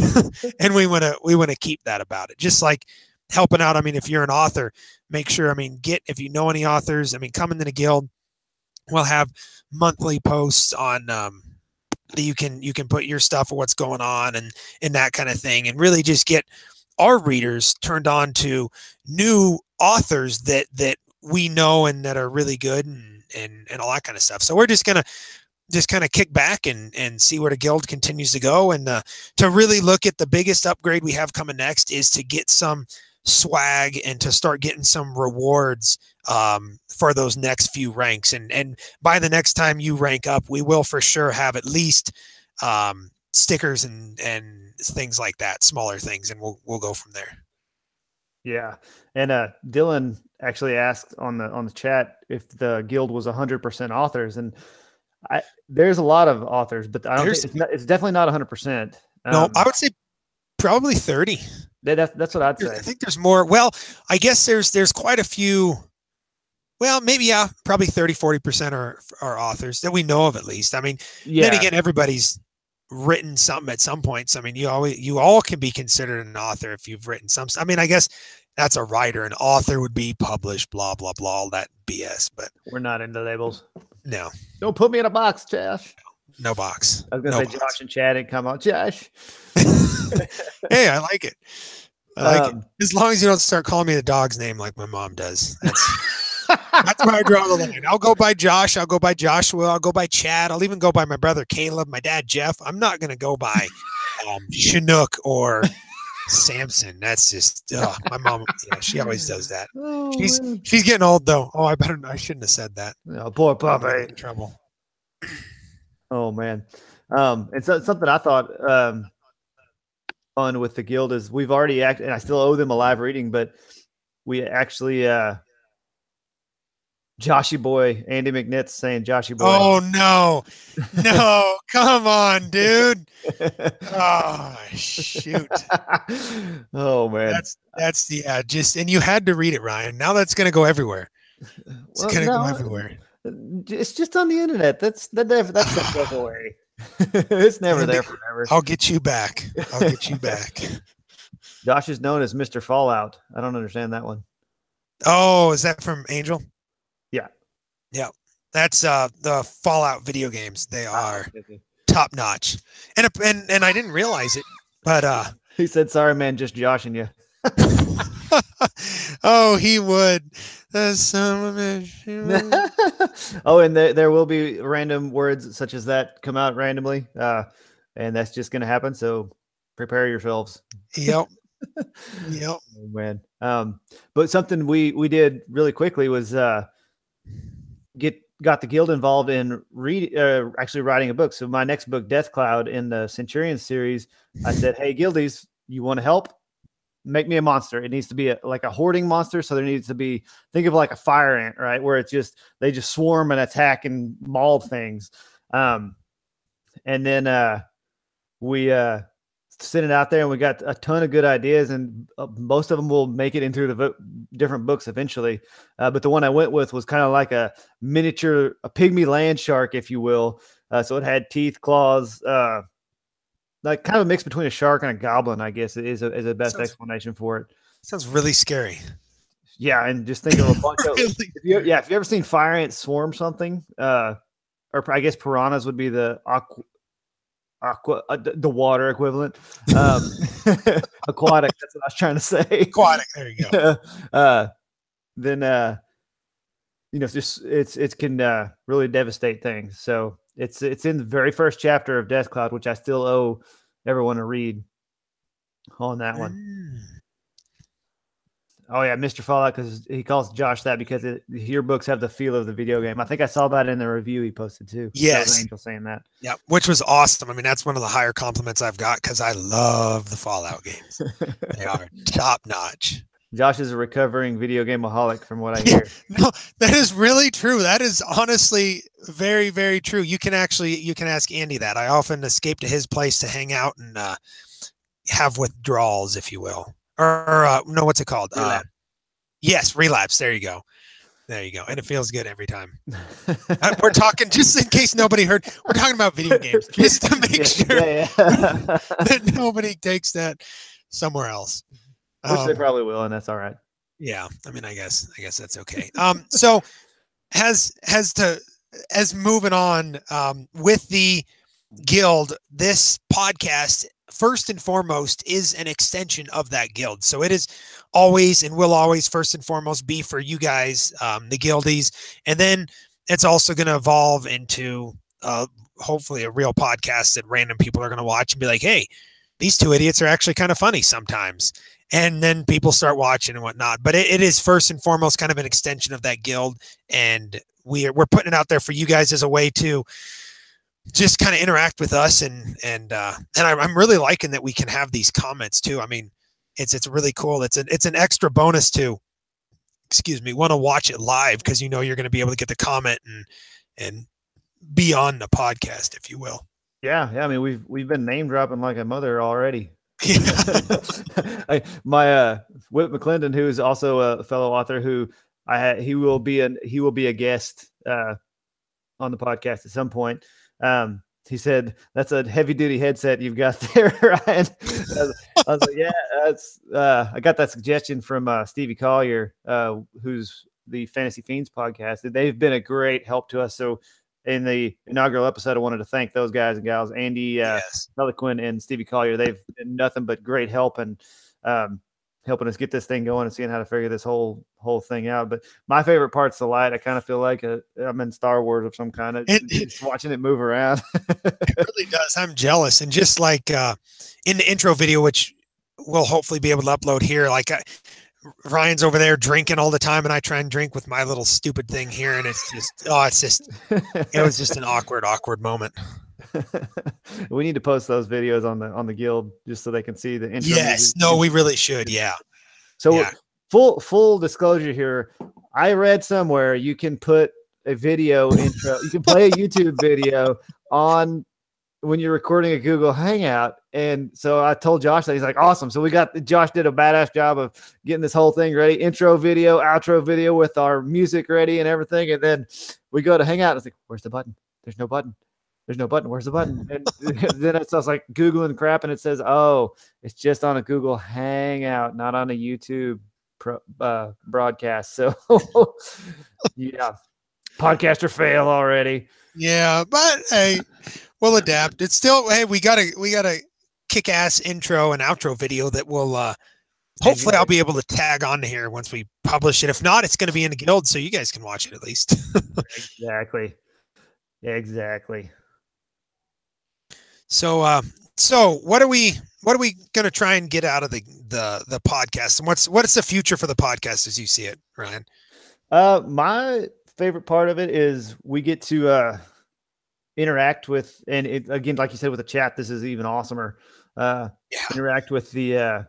Speaker 2: And we want to keep that about it. Just like helping out. I mean, if you're an author, make sure, I mean, if you know any authors, I mean, come into the guild, We'll have monthly posts on that you can put your stuff of what's going on and that kind of thing, and really just get our readers turned on to new authors that we know and that are really good and all that kind of stuff. So we're just gonna kind of kick back and see where the guild continues to go, and to really look at the biggest upgrade we have coming next is to get some swag and to start getting some rewards for those next few ranks. And by the next time you rank up, we will for sure have at least stickers and things like that, smaller things, and we'll go from there.
Speaker 1: Yeah. And Dylan actually asked on the chat if the guild was 100% authors, and there's a lot of authors, but I don't think it's definitely not 100%.
Speaker 2: No, I would say probably 30.
Speaker 1: That's what I'd say.
Speaker 2: I think there's more. Well, I guess there's quite a few. Well, maybe, yeah, probably 30-40% are authors that we know of, at least. I mean, then again, everybody's written something at some points. I mean, you all can be considered an author if you've written some. I mean, I guess that's a writer. An author would be published, blah blah blah, all that BS. But
Speaker 1: we're not into labels.
Speaker 2: No,
Speaker 1: don't put me in a box, Josh.
Speaker 2: No box.
Speaker 1: I was gonna say Josh and Chad and come on, Josh.
Speaker 2: Hey, I like it. I like it. As long as you don't start calling me the dog's name like my mom does. That's where I draw the line. I'll go by Josh. I'll go by Joshua. I'll go by Chad. I'll even go by my brother Caleb, my dad Jeff. I'm not going to go by Chinook or Samson. That's just my mom. Yeah, she always does that. Oh, she's getting old though. Oh, I shouldn't have said that.
Speaker 1: Oh, poor puppy.
Speaker 2: In trouble.
Speaker 1: Oh man. And so something I thought fun with the guild is we've already and I still owe them a live reading, but we actually Joshy boy, Andy McNitt's saying Joshy boy.
Speaker 2: Oh no, come on, dude. Oh shoot.
Speaker 1: Oh man.
Speaker 2: That's just, and you had to read it, Ryan. Now that's gonna go everywhere. It's gonna go everywhere.
Speaker 1: It's just on the internet. That's the away. It's never there forever.
Speaker 2: I'll get you back.
Speaker 1: Josh is known as Mr. Fallout. I don't understand that one.
Speaker 2: Oh, is that from Angel?
Speaker 1: Yeah.
Speaker 2: That's the Fallout video games. They are top notch. And I didn't realize it, but
Speaker 1: he said, "Sorry, man, just joshing you."
Speaker 2: Oh, he would. The son of a bitch.
Speaker 1: Oh, and there will be random words such as that come out randomly, and that's just going to happen. So prepare yourselves.
Speaker 2: Yep.
Speaker 1: Oh, man. But something we did really quickly was got the guild involved in actually writing a book. So my next book, Death Cloud, in the Centurion series, I said, "Hey, guildies, you want to help? Make me a monster. It needs to be like a hoarding monster. So there needs to be, think of like a fire ant, right? Where they just swarm and attack and maul things." And then we sent it out there and we got a ton of good ideas, and most of them will make it into the different books eventually. But the one I went with was kind of like a pygmy land shark, if you will. So it had teeth, claws, like kind of a mix between a shark and a goblin, I guess is a best explanation for it.
Speaker 2: Sounds really scary.
Speaker 1: Yeah, and just think of a bunch of if you ever seen fire ants swarm something, or I guess piranhas would be the the water equivalent. Aquatic, that's what I was trying to say.
Speaker 2: Aquatic, there you go.
Speaker 1: Then it can really devastate things. So it's in the very first chapter of Death Cloud, which I still owe everyone a read on that one. Oh yeah, Mr. Fallout, because he calls Josh that because your books have the feel of the video game. I think I saw that in the review he posted too.
Speaker 2: Yes,
Speaker 1: that was Angel saying that.
Speaker 2: Yeah, which was awesome. I mean, that's one of the higher compliments I've got because I love the Fallout games. They are top notch.
Speaker 1: Josh is a recovering video gameaholic, from what I hear.
Speaker 2: No, that is really true. That is honestly very, very true. You can ask Andy that. I often escape to his place to hang out and have withdrawals, if you will. Or no, what's it called? Yes, relapse. There you go. And it feels good every time. We're talking, just in case nobody heard, we're talking about video games, just to make sure that nobody takes that somewhere else.
Speaker 1: Which they probably will, and that's all right.
Speaker 2: Yeah, I mean, I guess that's okay. So has as moving on with the guild, this podcast first and foremost is an extension of that guild. So it is always and will always first and foremost be for you guys, the guildies. And then it's also going to evolve into hopefully a real podcast that random people are going to watch and be like, hey, these two idiots are actually kind of funny sometimes. And then people start watching and whatnot. But it is first and foremost kind of an extension of that guild. And we're putting it out there for you guys as a way to just kind of interact with us. And I'm really liking that we can have these comments too. I mean, it's really cool. It's an extra bonus to, want to watch it live, because you know you're going to be able to get the comment and be on the podcast, if you will.
Speaker 1: Yeah. I mean, we've been name dropping like a mother already. My Whit McClendon, who is also a fellow author, who he will be a guest on the podcast at some point. He said, "That's a heavy duty headset you've got there, Ryan." I was like, "Yeah, that's." I got that suggestion from Stevie Collier, who's the Fantasy Fiends podcast. They've been a great help to us. So, in the inaugural episode, I wanted to thank those guys and gals, Andy Peliquin and Stevie Collier. They've been nothing but great help and helping us get this thing going and seeing how to figure this whole thing out. But my favorite part's the light. I kind of feel like I'm in Star Wars of some kind of just watching it move around.
Speaker 2: It really does. I'm jealous. And just like in the intro video, which we'll hopefully be able to upload here, like Ryan's over there drinking all the time, and I try and drink with my little stupid thing here, and it was just an awkward moment.
Speaker 1: We need to post those videos on the guild just so they can see the intro.
Speaker 2: Yes, no, we really should. Yeah.
Speaker 1: So yeah. Full disclosure here. I read somewhere you can put a video intro. You can play a YouTube video on when you're recording a Google Hangout. And so I told Josh that. He's like, awesome. So Josh did a badass job of getting this whole thing ready. Intro video, outro video with our music ready and everything. And then we go to Hangout. And it's like, where's the button? There's no button. There's no button. Where's the button? And then I was like Googling crap, and it says, oh, it's just on a Google Hangout, not on a YouTube broadcast. So yeah, podcaster fail already.
Speaker 2: Yeah, but hey, we'll adapt. It's still, hey, we got a kick-ass intro and outro video that will hopefully I'll be able to tag on here once we publish it. If not, it's going to be in the guild, so you guys can watch it at least.
Speaker 1: Exactly.
Speaker 2: So what are we going to try and get out of the podcast, and what's the future for the podcast as you see it, Ryan?
Speaker 1: My favorite part of it is we get to interact with, and again, like you said, with the chat, this is even awesomer. Interact with the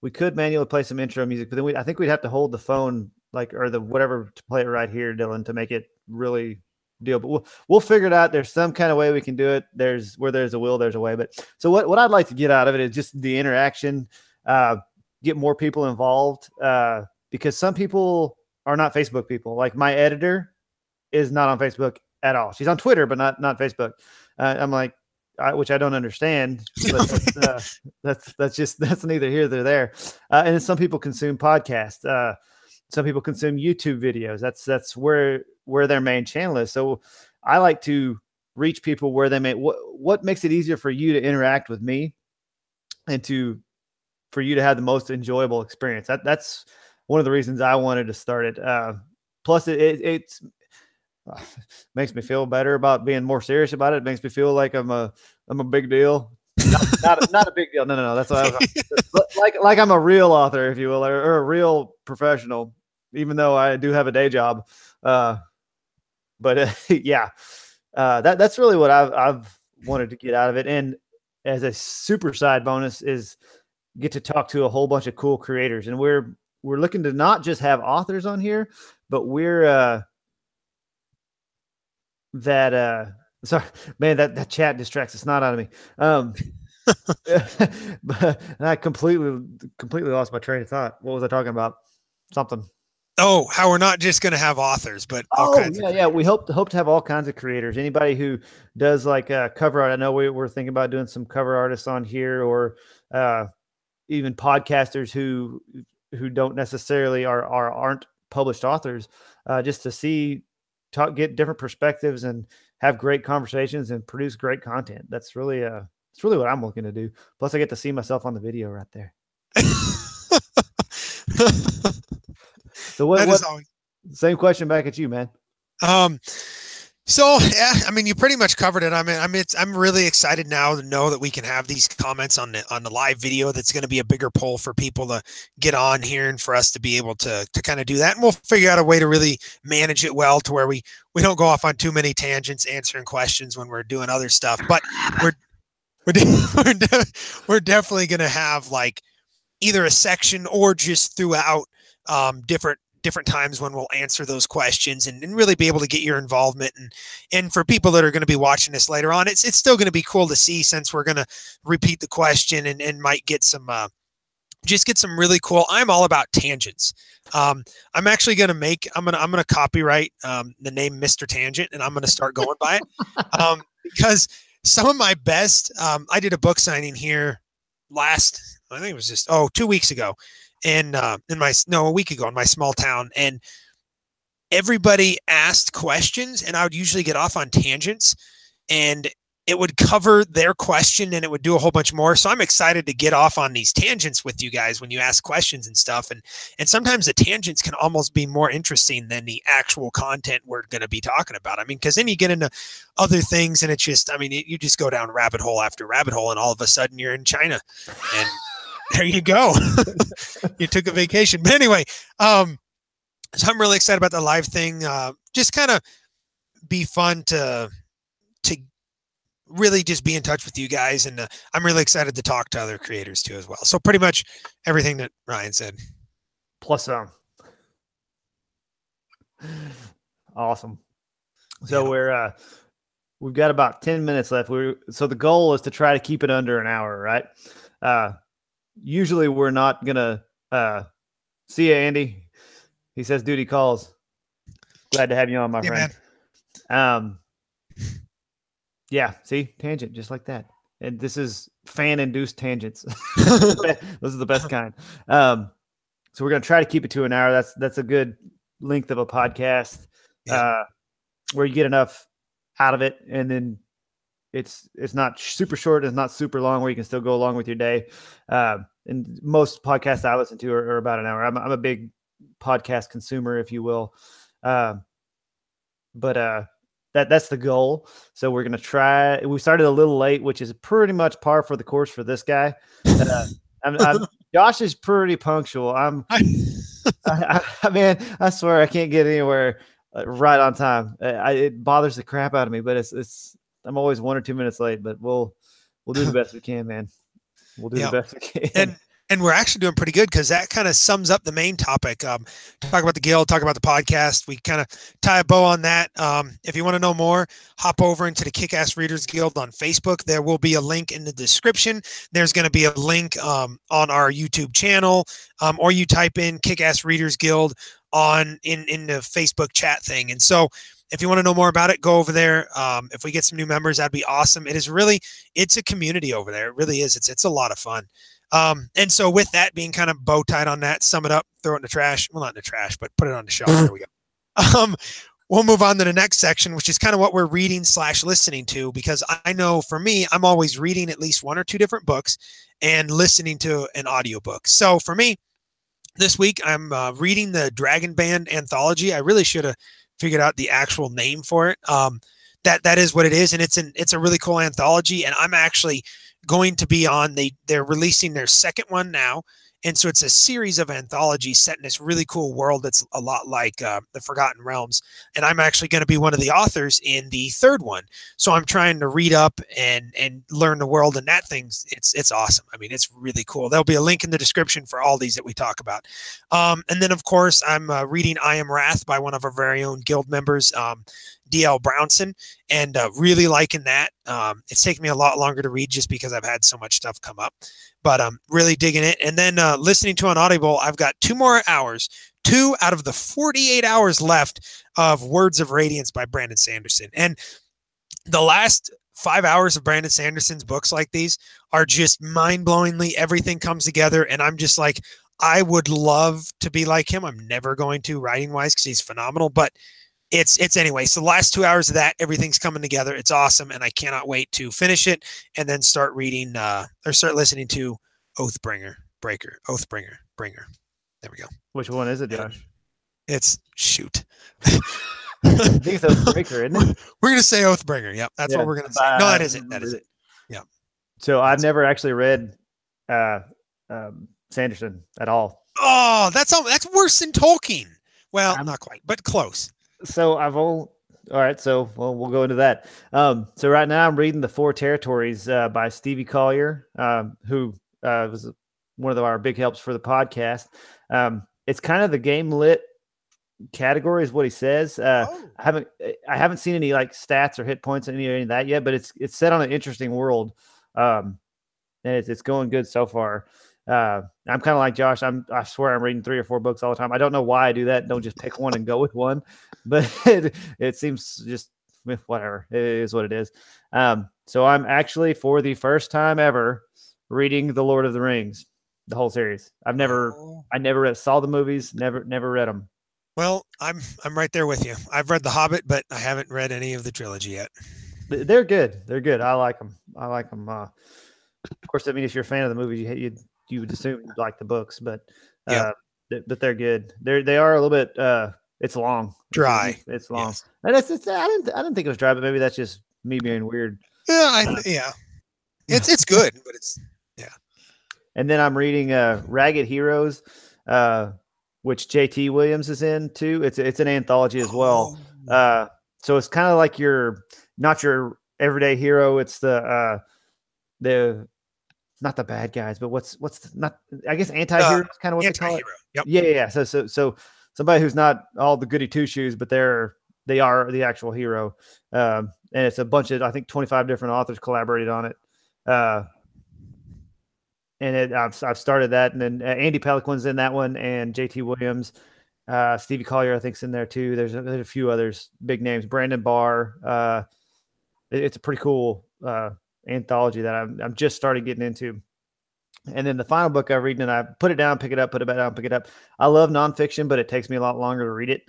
Speaker 1: we could manually play some intro music, but then I think we'd have to hold the phone or the whatever to play it right here, Dylan, to make it really deal. But we'll figure it out. There's some kind of way we can do it. Where there's a will, there's a way. But so what I'd like to get out of it is just the interaction, get more people involved, because some people are not Facebook people. Like my editor is not on Facebook at all. She's on Twitter, but not Facebook. I'm like, which I don't understand. But that's neither here nor there. And then some people consume podcasts. Some people consume YouTube videos. That's where their main channel is. So I like to reach people where they may. What makes it easier for you to interact with me, and for you to have the most enjoyable experience. That's one of the reasons I wanted to start it. Plus, it's makes me feel better about being more serious about it. It makes me feel like I'm a big deal. Not a big deal. No. That's what I was, like I'm a real author, if you will, or a real professional, even though I do have a day job. Yeah, that's really what I've wanted to get out of it. And as a super side bonus is get to talk to a whole bunch of cool creators. And we're looking to not just have authors on here, but we're sorry, man, that chat distracts the snot out of me. But I completely lost my train of thought. What was I talking about? Something.
Speaker 2: Oh, how we're not just going to have authors, but all kinds of
Speaker 1: We hope to have all kinds of creators. Anybody who does like cover art. I know we're thinking about doing some cover artists on here, or even podcasters who don't necessarily aren't published authors, just to see get different perspectives and have great conversations and produce great content. That's really it's really what I'm looking to do. Plus, I get to see myself on the video right there. So what same question back at you, man.
Speaker 2: So yeah, I mean, you pretty much covered it. I'm really excited now to know that we can have these comments on the live video. That's going to be a bigger pull for people to get on here and for us to be able to kind of do that. And we'll figure out a way to really manage it well to where we don't go off on too many tangents answering questions when we're doing other stuff. But we're definitely going to have like either a section or just throughout different times when we'll answer those questions and really be able to get your involvement. And for people that are going to be watching this later on, it's still going to be cool to see, since we're going to repeat the question and might get some, just get some really cool. I'm all about tangents. I'm actually going to I'm going to copyright the name Mr. Tangent, and I'm going to start going by it because some of my best, I did a book signing here I think it was just, 2 weeks ago. And a week ago in my small town, and everybody asked questions, and I would usually get off on tangents, and it would cover their question and it would do a whole bunch more. So I'm excited to get off on these tangents with you guys when you ask questions and stuff. And sometimes the tangents can almost be more interesting than the actual content we're going to be talking about. I mean, because then you get into other things and it's just, I mean, you just go down rabbit hole after rabbit hole, and all of a sudden you're in China, and there you go. You took a vacation. But anyway, so I'm really excited about the live thing. Just kind of be fun to really just be in touch with you guys. And I'm really excited to talk to other creators too as well. So pretty much everything that Ryan said.
Speaker 1: Plus some. Awesome. So yeah. We've got about 10 minutes left. So the goal is to try to keep it under an hour, right? Usually we're not gonna see you, Andy. He says duty calls. Glad to have you on, my friend. Man. Yeah, see, tangent just like that. And this is fan-induced tangents. Those are the best kind. So we're gonna try to keep it to an hour. That's a good length of a podcast, where you get enough out of it, and then it's not super short, it's not super long, where you can still go along with your day. And most podcasts I listen to are about an hour. I'm a big podcast consumer, if you will. But that's the goal. So we're gonna try. We started a little late, which is pretty much par for the course for this guy. Josh is pretty punctual. Man, I swear I can't get anywhere right on time. It bothers the crap out of me, but I'm always 1 or 2 minutes late, but we'll do the best we can, man. We'll do the best we can.
Speaker 2: And we're actually doing pretty good, because that kind of sums up the main topic. Talk about the guild, talk about the podcast. We kind of tie a bow on that. If you want to know more, hop over into the Kickass Readers Guild on Facebook. There will be a link in the description. There's going to be a link on our YouTube channel, or you type in Kickass Readers Guild in the Facebook chat thing. And so if you want to know more about it, go over there. If we get some new members, that'd be awesome. It's a community over there. It really is. It's a lot of fun. And so with that being kind of bow tied on that, sum it up, throw it in the trash. Well, not in the trash, but put it on the shelf. There we go. We'll move on to the next section, which is kind of what we're reading / listening to, because I know for me, I'm always reading at least 1 or 2 different books and listening to an audiobook. So for me, this week, I'm reading the Dragon Band anthology. I really should have figured out the actual name for it. That is what it is. And it's a really cool anthology. And I'm actually going to be on, they're releasing their second one now. And so it's a series of anthologies set in this really cool world that's a lot like the Forgotten Realms. And I'm actually going to be one of the authors in the third one. So I'm trying to read up and learn the world, and that thing's it's awesome. I mean, it's really cool. There'll be a link in the description for all these that we talk about. And then, of course, I'm reading I Am Wrath by one of our very own guild members, D.L. Brownson, and really liking that. It's taken me a lot longer to read just because I've had so much stuff come up, but I'm really digging it. And then listening to on Audible, I've got 2 more hours, 2 out of the 48 hours left of Words of Radiance by Brandon Sanderson. And the last 5 hours of Brandon Sanderson's books like these are just mind-blowingly, everything comes together. And I'm just like, I would love to be like him. I'm never going to, writing wise, because he's phenomenal, but it's anyway. So the last 2 hours of that, everything's coming together. It's awesome, and I cannot wait to finish it and then start reading or start listening to Oathbringer. There we go.
Speaker 1: Which one is it, Josh?
Speaker 2: And it's shoot.
Speaker 1: I think it's Oathbreaker, isn't it?
Speaker 2: We're gonna say Oathbringer. Yep, that's what we're gonna say. No, that is it. That is it. Yeah.
Speaker 1: So I've never actually read Sanderson at all.
Speaker 2: Oh, that's worse than Tolkien. Well, not quite, but close.
Speaker 1: So all right. So we'll go into that. So right now I'm reading The Four Territories by Stevie Collier, who was one of our big helps for the podcast. It's kind of the game lit category is what he says. I haven't seen any like stats or hit points or any of that yet, but it's set on an interesting world. And it's going good so far. I'm kind of like Josh. I swear I'm reading 3 or 4 books all the time. I don't know why I do that. Don't just pick one and go with one, but it seems just whatever. It is what it is. So I'm actually for the first time ever reading The Lord of the Rings, the whole series. I never saw the movies, never read them.
Speaker 2: Well, I'm right there with you. I've read The Hobbit, but I haven't read any of the trilogy yet.
Speaker 1: They're good. They're good. I like them. Of course, I mean, if you're a fan of the movies, you would assume you like the books, but but they're good. They are a little bit. It's long,
Speaker 2: dry.
Speaker 1: It's long, yes. And I didn't think it was dry, but maybe that's just me being weird.
Speaker 2: Yeah, it's good, but it's yeah.
Speaker 1: And then I'm reading Ragged Heroes, which JT Williams is in too. It's an anthology as well. So it's kind of like not your everyday hero. It's the not the bad guys, but what's not, I guess anti-hero is kind of what they call it.
Speaker 2: Yep.
Speaker 1: Yeah. So somebody who's not all the goody two shoes, but they are the actual hero. And it's a bunch of, I think 25 different authors collaborated on it. And I've started that, and then Andy Peliquin's in that one, and JT Williams, Stevie Collier, I think's in there too. There's a few others, big names, Brandon Barr. It's a pretty cool anthology that I'm just started getting into. And then the final book I read, and I put it down, pick it up, put it back down, pick it up. I love nonfiction, but it takes me a lot longer to read it.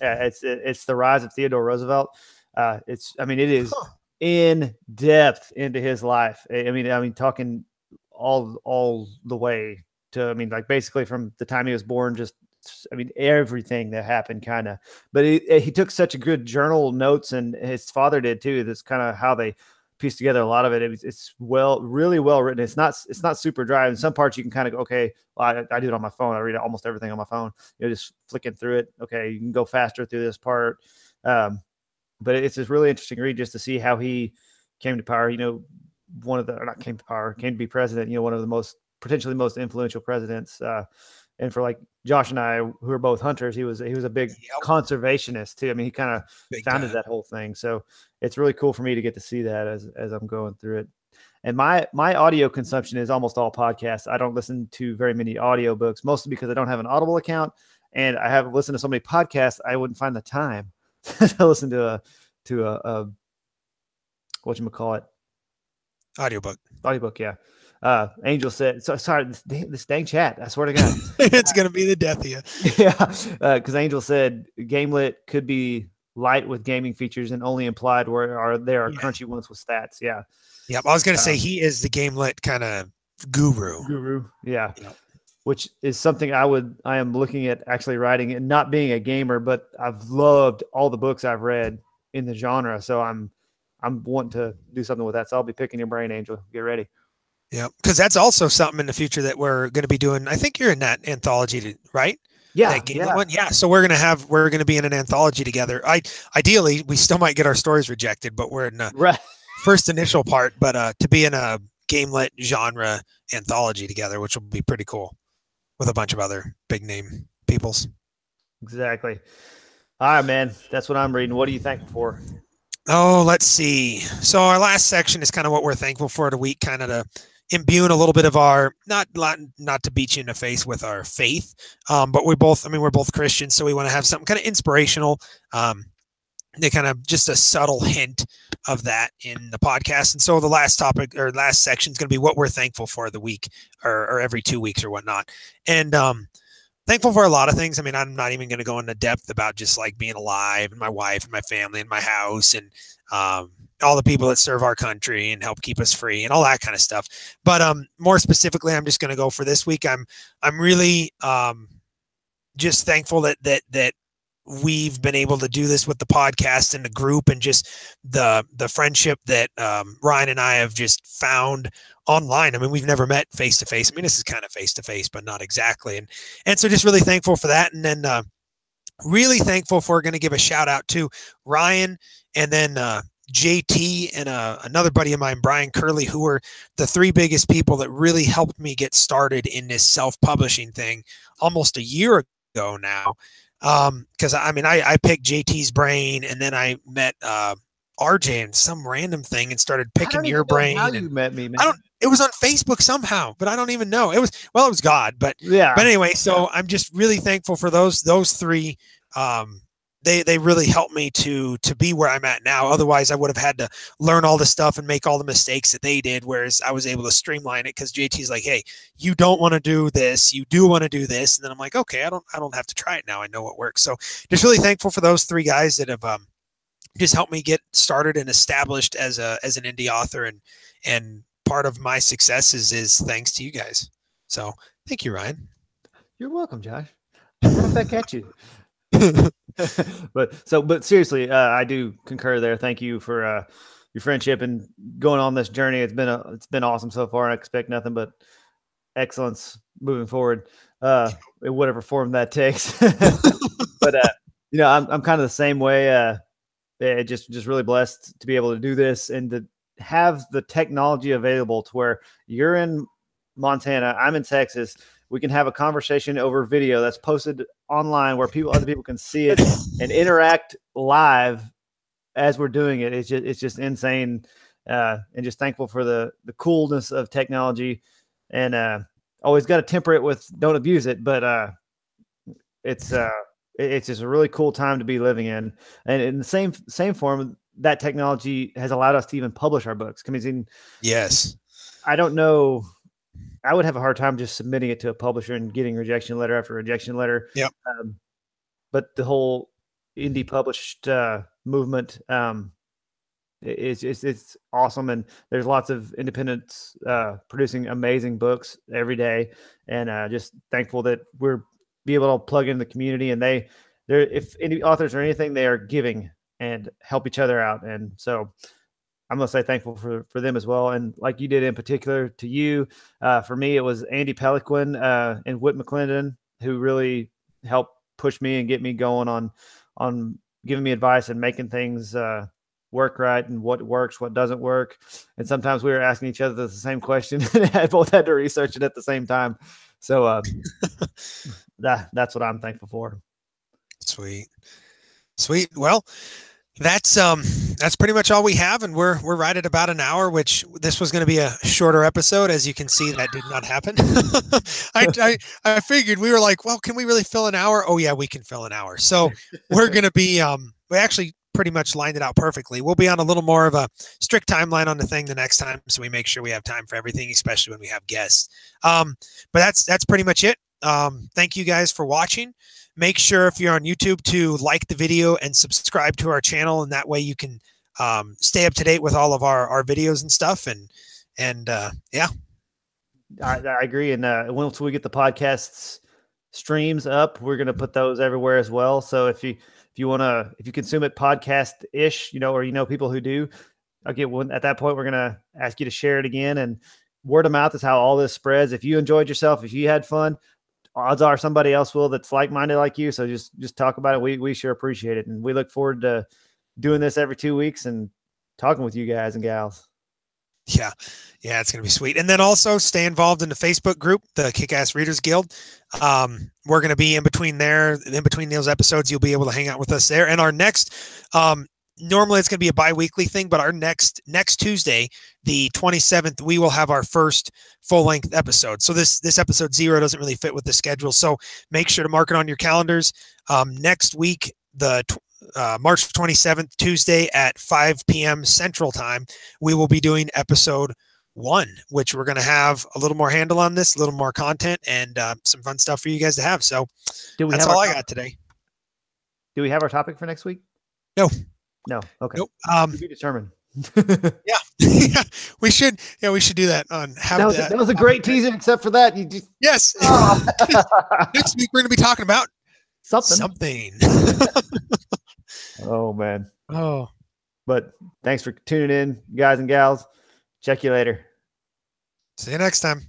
Speaker 1: It's The Rise of Theodore Roosevelt. It is in depth into his life. I mean, talking all the way to, like basically from the time he was born, everything that happened kind of, but he took such a good journal notes, and his father did too. That's kind of how they pieced together a lot of it. It's really well written. It's not super dry. In some parts you can kind of go, okay, well, I do it on my phone. I read almost everything on my phone, just flicking through it. Okay. You can go faster through this part. But it's just really interesting read just to see how he came to power, came to be president, one of the potentially most influential presidents. And for like Josh and I, who are both hunters, he was a big conservationist too. I mean, he kind of founded that whole thing. So it's really cool for me to get to see that as I'm going through it. And my audio consumption is almost all podcasts. I don't listen to very many audiobooks, mostly because I don't have an Audible account, and I have listened to so many podcasts I wouldn't find the time to listen to a whatchamacallit? Audiobook, yeah. Angel said, so sorry, this dang chat, I swear to God.
Speaker 2: It's going to be the death of you.
Speaker 1: Yeah. Because Angel said Gamelit could be light with gaming features and only implied where there are crunchy ones with stats. Yeah.
Speaker 2: Yep. I was going to say he is the Gamelit kind of guru.
Speaker 1: Yeah. Yep. Which is something I am looking at actually writing, and not being a gamer, but I've loved all the books I've read in the genre. So I'm wanting to do something with that. So I'll be picking your brain, Angel. Get ready.
Speaker 2: Yeah, because that's also something in the future that we're going to be doing. I think you're in that anthology, right?
Speaker 1: Yeah,
Speaker 2: one? Yeah. So we're going to be in an anthology together. Ideally, we still might get our stories rejected, but we're in the first initial part. But to be in a Gamelit genre anthology together, which will be pretty cool, with a bunch of other big name peoples.
Speaker 1: Exactly. All right, man. That's what I'm reading. What are you thankful for?
Speaker 2: Oh, let's see. So our last section is kind of what we're thankful for the week, kind of to imbue a little bit of our, not to beat you in the face with our faith, but we're both Christians, so we want to have something kind of inspirational, they kind of just a subtle hint of that in the podcast. And so the last topic or last section is going to be what we're thankful for the week or every 2 weeks or whatnot. And thankful for a lot of things. I mean, I'm not even going to go into depth about just like being alive and my wife and my family and my house and all the people that serve our country and help keep us free and all that kind of stuff. But more specifically, I'm just going to go for this week. I'm really just thankful that we've been able to do this with the podcast and the group and just the friendship that Ryan and I have just found online. I mean, we've never met face to face. I mean, this is kind of face to face, but not exactly. And so just really thankful for that. And then really thankful for going to give a shout out to Ryan and then JT and another buddy of mine, Brian Curley, who were the three biggest people that really helped me get started in this self-publishing thing almost a year ago now. Because I mean, I picked JT's brain, and then I met RJ and some random thing, and started picking your brain.
Speaker 1: How you met me, man?
Speaker 2: It was on Facebook somehow, but I don't even know. It was God, but
Speaker 1: yeah.
Speaker 2: But anyway, so I'm just really thankful for those three. They really helped me to be where I'm at now. Otherwise, I would have had to learn all the stuff and make all the mistakes that they did. Whereas I was able to streamline it because JT's like, "Hey, you don't want to do this. You do want to do this." And then I'm like, "Okay, I don't have to try it now. I know what works." So just really thankful for those three guys that have just helped me get started and established as an indie author. And part of my success is thanks to you guys. So thank you, Ryan.
Speaker 1: You're welcome, Josh. Right back at you. but seriously, I do concur there. Thank you for your friendship and going on this journey. It's been awesome so far. I expect nothing but excellence moving forward, in whatever form that takes. But you know, I'm kind of the same way. Just really blessed to be able to do this and to have the technology available to where you're in Montana, I'm in Texas. We can have a conversation over video that's posted online where other people can see it and interact live as we're doing it. It's just insane, and just thankful for the coolness of technology, and always got to temper it with don't abuse it. But it's just a really cool time to be living in, and in the same form, that technology has allowed us to even publish our books. I mean,
Speaker 2: yes,
Speaker 1: I don't know. I would have a hard time just submitting it to a publisher and getting rejection letter after rejection letter.
Speaker 2: Yep.
Speaker 1: But the whole indie published movement, it's awesome. And there's lots of independents producing amazing books every day. And just thankful that we're be able to plug in the community. And if any authors or anything, they are giving and help each other out. And so I'm going to say thankful for them as well. And like you did in particular to you, for me, it was Andy Peliquin and Whit McClendon who really helped push me and get me going on giving me advice and making things work right and what works, what doesn't work. And sometimes we were asking each other the same question and both had to research it at the same time. So that's what I'm thankful for.
Speaker 2: Sweet. Well, that's pretty much all we have, and we're right at about an hour, which this was going to be a shorter episode. As you can see, that did not happen. I figured, we were like, well, can we really fill an hour? Oh yeah, we can fill an hour. So we're going to be we actually pretty much lined it out perfectly. We'll be on a little more of a strict timeline on the thing the next time, so we make sure we have time for everything, especially when we have guests. But that's pretty much it. Thank you guys for watching. Make sure if you're on YouTube to like the video and subscribe to our channel, and that way you can stay up to date with all of our videos and stuff. And yeah,
Speaker 1: I agree. And once we get the podcasts streams up, we're going to put those everywhere as well. So if you consume it podcast-ish, or people who do, at that point, we're going to ask you to share it again. And word of mouth is how all this spreads. If you enjoyed yourself, if you had fun, odds are somebody else will that's like-minded like you. So just talk about it. We sure appreciate it. And we look forward to doing this every 2 weeks and talking with you guys and gals.
Speaker 2: Yeah, it's going to be sweet. And then also stay involved in the Facebook group, the Kickass Readers Guild. We're going to be in between those episodes. You'll be able to hang out with us there. And our next, normally it's going to be a bi-weekly thing, but our next Tuesday, the 27th, we will have our first full-length episode. So this episode 0 doesn't really fit with the schedule. So make sure to mark it on your calendars. Next week, the March 27th, Tuesday at 5 p.m. Central Time, we will be doing episode 1, which we're going to have a little more handle on this, a little more content, and some fun stuff for you guys to have. So that's all I got today.
Speaker 1: Do we have our topic for next week?
Speaker 2: No.
Speaker 1: Okay.
Speaker 2: Nope.
Speaker 1: To be determined.
Speaker 2: Yeah. We should do that on
Speaker 1: that was a great teaser, except for that. You just
Speaker 2: yes. Next week we're gonna be talking about something.
Speaker 1: Oh man.
Speaker 2: Oh.
Speaker 1: But thanks for tuning in, guys and gals. Check you later.
Speaker 2: See you next time.